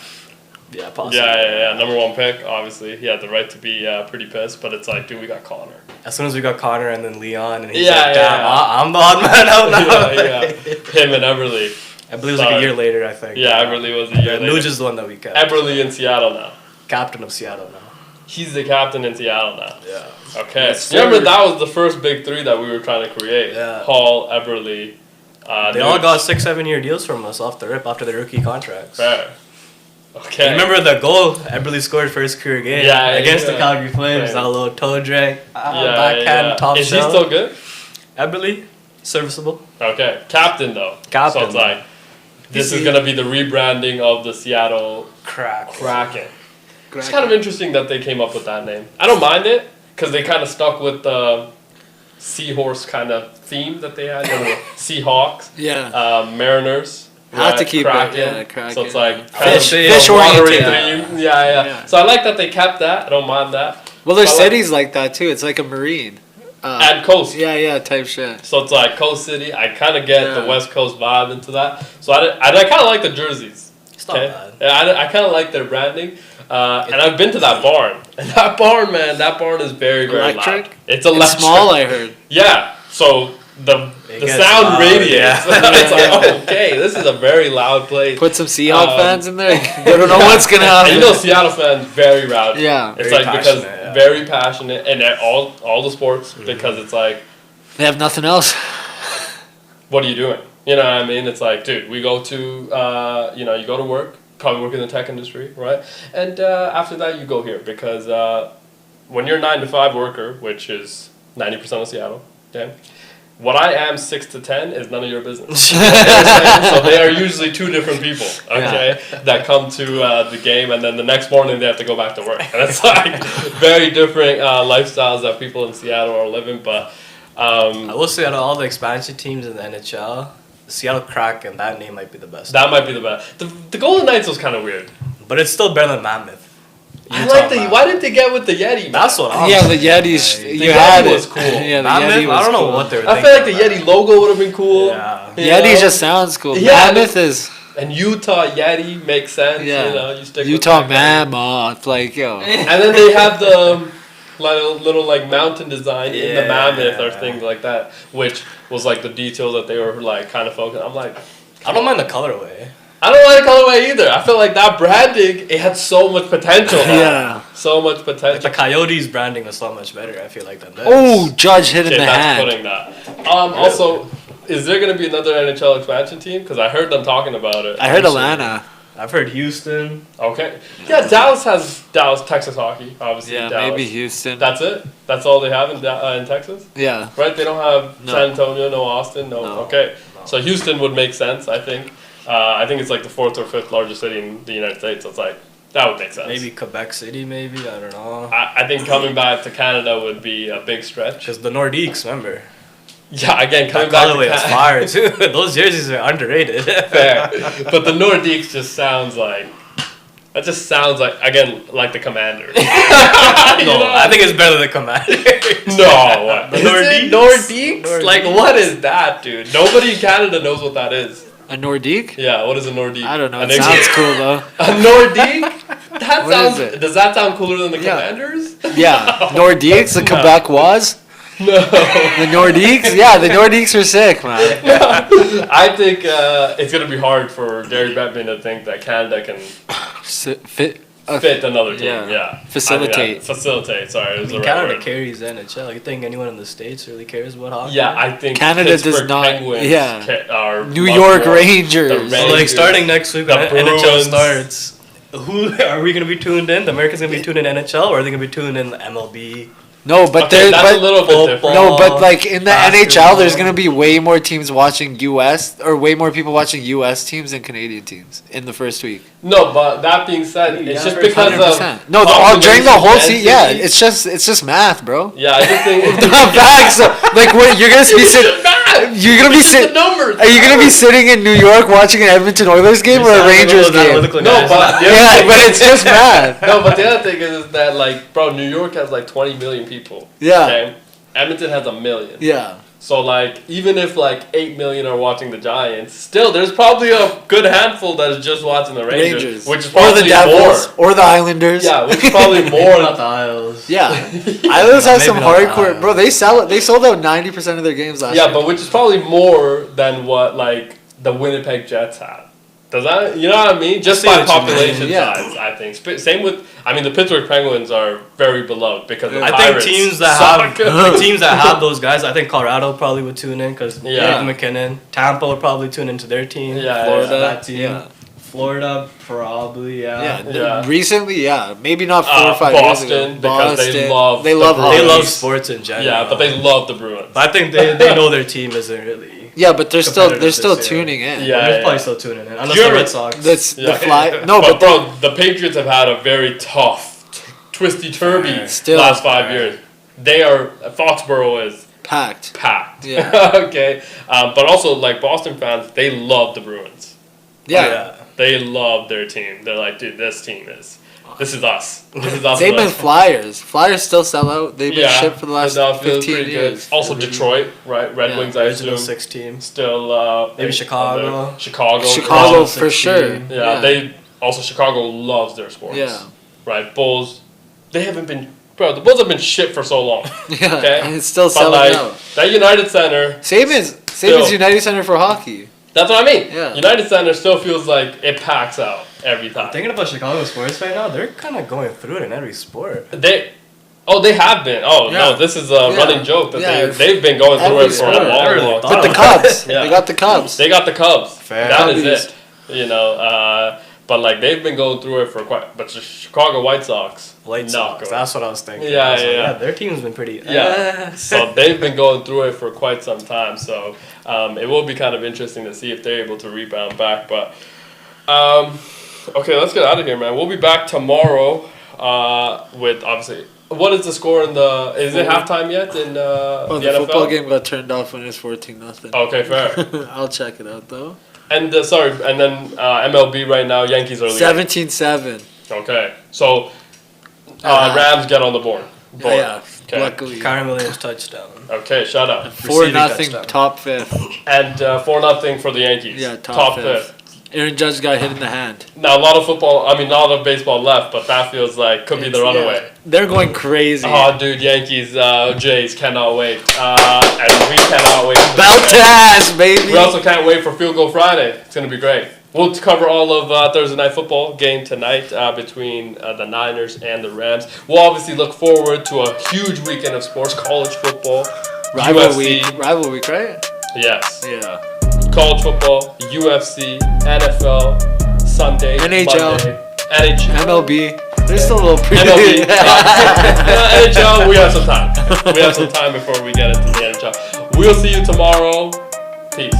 Yeah, possibly. Yeah. Number one pick, obviously. He had the right to be pretty pissed, but it's like, dude, we got Connor. As soon as we got Connor and then Leon, and he's like, damn, I'm the odd man out now. Him and Eberle. Eberle was like a year later, I think. Yeah, Eberle was a year later. Nuge is the one that we kept. Eberle in Seattle now. Captain of Seattle now. He's the captain in Seattle now. Yeah. Okay. Remember, that was the first big three that we were trying to create. Yeah. Hall, Eberle. They all got 6-7 year deals from us off the rip after their rookie contracts. Fair. Okay. Remember the goal Eberle scored for his career game against the Calgary Flames? That little toe drag, backhand, top Is shell. he still good? Eberle, serviceable. Okay. Captain, though. Captain. So it's like, this is going to be the rebranding of the Seattle Kraken. It's kind of interesting that they came up with that name. I don't mind it, because they kind of stuck with the seahorse kind of theme that they had. Seahawks. Yeah. Mariners. Have to keep Kraken. it. Yeah, Kraken. So it's like fish oriented. oriented. Yeah. So I like that they kept that. I don't mind that. Well, there's cities like that too. It's like a marine. And coast. Yeah, type shit. So it's like Coast City. I kind of get the West Coast vibe into that. So I kind of like the jerseys. It's not bad. Yeah, I kind of like their branding. And I've been to that barn. And that barn, man, is very, very loud. It's electric. It's small, I heard. Yeah. So the sound radiates. Yeah. It's like, okay, this is a very loud place. Put some Seahawks fans in there. They don't know what's gonna happen. And Seattle fans very rowdy. Yeah, it's very like because very passionate and all the sports because it's like they have nothing else. What are you doing? You know what I mean? It's like, dude, we go to you go to work, probably work in the tech industry, right? And after that, you go here because when you're a 9-to-5 worker, which is 90% of Seattle, okay. What I am 6 to 10 is none of your business. So they are usually two different people, okay, that come to the game, and then the next morning they have to go back to work. And it's like very different lifestyles that people in Seattle are living. But I will say out of all the expansion teams in the NHL, Seattle Kraken, that name might be the best. That might be the best. The Golden Knights was kind of weird, but it's still better than Mammoth. I like the. Why didn't they get with the Yeti? Man? That's what I'm the Yetis. The Yeti was cool. Yeah, the Mammoth, Yeti was I don't know cool. what they were I feel like the Yeti logo would have been cool. Yeah. Yeti just sounds cool. Yeah, Mammoth is. And Utah Yeti makes sense. Yeah. You stick Utah with that Mammoth, like yo. And then they have the little like mountain design in the Mammoth or things like that, which was like the detail that they were like kind of focused. I'm like, I don't mind the colorway. I don't like the colorway either. I feel like that branding, it had so much potential. Yeah. So much potential. Like the Coyotes branding was so much better, I feel like, than this. Oh, Judge hit in the that's hand. putting that. Also, is there going to be another NHL expansion team? Because I heard them talking about it. I heard Atlanta. I've heard Houston. Okay. Yeah, Dallas has Texas hockey, obviously. Yeah, Dallas. maybe Houston. That's it? That's all they have in Texas? Yeah. Right? They don't have San Antonio, no Austin, no. Okay. No. So Houston would make sense, I think. I think it's like the 4th or 5th largest city in the United States. So it's like, that would make sense. Maybe Quebec City, maybe. I don't know. I think coming back to Canada would be a big stretch. Because the Nordiques, remember? Yeah, again, coming back to Canada. Fire, too. Those jerseys are underrated. Fair. But the Nordiques just sounds like... That just sounds like, again, like the Commanders. No, I think it's better than Commanders. No. The Nordiques? Like, what is that, dude? Nobody in Canada knows what that is. A Nordique? Yeah, what is a Nordique? I don't know. It sounds cool, though. A Nordique? That sounds... Does that sound cooler than the Commanders? Yeah. Nordiques? The Quebecois? No. The Nordiques? Yeah, the Nordiques are sick, man. I think it's going to be hard for Gary Bettman to think that Canada can... fit another team. Yeah. Facilitate. Facilitate. Sorry, it was the right Canada word. carries the NHL. You think anyone in the States really cares about hockey? Yeah, I think Canada Pittsburgh does not. Penguins are New much York more- Rangers. the So Rangers, like starting next week the when NHL Bruins. starts, who are we gonna be tuned in? The Americans gonna be tuned in NHL, or are they gonna be tuned in MLB? No, but Okay, that's a little bit football. different. No, but like in the Basketball. NHL, there's gonna be way more teams watching US or way more people watching US teams than Canadian teams in the first week. No, but that being said, it's Yeah, just for because 100%. of No, during the whole season, yeah, density. it's just math, bro. Yeah, I just think Facts. Like what you're gonna be sitting. You're gonna be It's just sitting. the numbers. Are you gonna be sitting in New York watching an Edmonton Oilers game or a Rangers game? No, but Yeah, but it's just math. no, but the other thing is that like, bro, New York has like 20 million people. Yeah. Okay? Edmonton has 1 million. Yeah. So like, even if like 8 million are watching the Giants, still there's probably a good handful that is just watching the Rangers, which is or probably the Devils more. or the Islanders. Yeah, which is probably more. Not the Isles. Yeah. Islanders have some Maybe not the hardcore. Isles. Bro, they sold out 90% of their games last year. Yeah, but which is probably more than what like the Winnipeg Jets had. Does that, you know what I mean? Just see by what you mean, population yeah. size, I think. Same with, I mean, the Pittsburgh Penguins are very beloved because the I Pirates think teams that suck. have teams that have those guys. I think Colorado probably would tune in because Yeah. McKinnon. Tampa would probably tune into their team. Yeah, Florida, yeah. that team. Yeah. Florida probably. Yeah. Yeah. Recently, yeah. Maybe not 4 or 5 Boston, years ago. because they love They the love Bruins. They love hockey. sports in general. Yeah, but they love the Bruins. But I think they know their team isn't really. Yeah, but they're still Competitive this year. tuning in. Yeah. They're probably still tuning in. Unless You're- the Red Sox. That's Yeah. the fly. No, but bro, the Patriots have had a very tough, twisty-turvy Still. last 5 years. They are, Foxborough is packed. packed. Yeah. Okay. But also, like, Boston fans, they love the Bruins. Yeah. They love their team. They're like, dude, this is us. This is us. Same as versus- Flyers. Flyers still sell out. They've been shipped for the last that feels 15 pretty years. Good. Also, Detroit, right? Red Yeah. Wings, I Original assume. 6 team. Still, Maybe Chicago. Chicago. Chicago loves- for sure. Yeah, they also Chicago loves their sports. Yeah. Right, Bulls. They haven't been. Bro, the Bulls have been shit for so long. Yeah. Okay? And it's still But selling like out. that United Center. Same as Still. United Center for hockey. That's what I mean. Yeah. United Center still feels like it packs out every time. Thinking about Chicago sports right now, they're kind of going through it in every sport. They have been. Oh Yeah. no, this is a Yeah. running joke that Yeah. they've been going through Every it for a sport. long, Every long thought. time. But the Cubs. Yeah. They got the Cubs. They got the Cubs. Fair. That is Cubbies. it. You know, but like they've been going through it for quite. But the Chicago White Sox, White not Sox. good. That's what I was thinking. Yeah, I was like, yeah. Their team's been pretty. Yeah. So they've been going through it for quite some time. So it will be kind of interesting to see if they're able to rebound back. But okay, let's get out of here, man. We'll be back tomorrow with obviously. What is the score in the? Is it halftime yet in Oh, the the NFL? football game got turned off when it was 14-0. Okay, fair. I'll check it out though. And and then MLB right now, Yankees are leading. 17-7. Okay, so Uh-huh. Rams get on the board. Yeah. Okay. Luckily. Kyron Williams touchdown. Okay, shout out. 4-0 touchdown. top 5th. And 4-0 for the Yankees. Yeah, top top fifth. 5th. Aaron Judge got hit in the hand. Now a lot of not a lot of baseball left, but that feels like could be the runaway. Yeah. They're going crazy. Oh, dude, Yankees, Jays cannot wait, and we cannot wait. Belt to ass, baby. We also can't wait for Field Goal Friday. It's gonna be great. We'll cover all of Thursday Night Football game tonight between the Niners and the Rams. We'll obviously look forward to a huge weekend of sports, college football, Rival UFC. week. Rival week, right? Yes. Yeah. College football, UFC, NFL, Sunday, NHL. Monday, NHL. MLB. There's still a little pre. MLB. NHL, we have some time. We have some time before we get into the NHL. We'll see you tomorrow. Peace.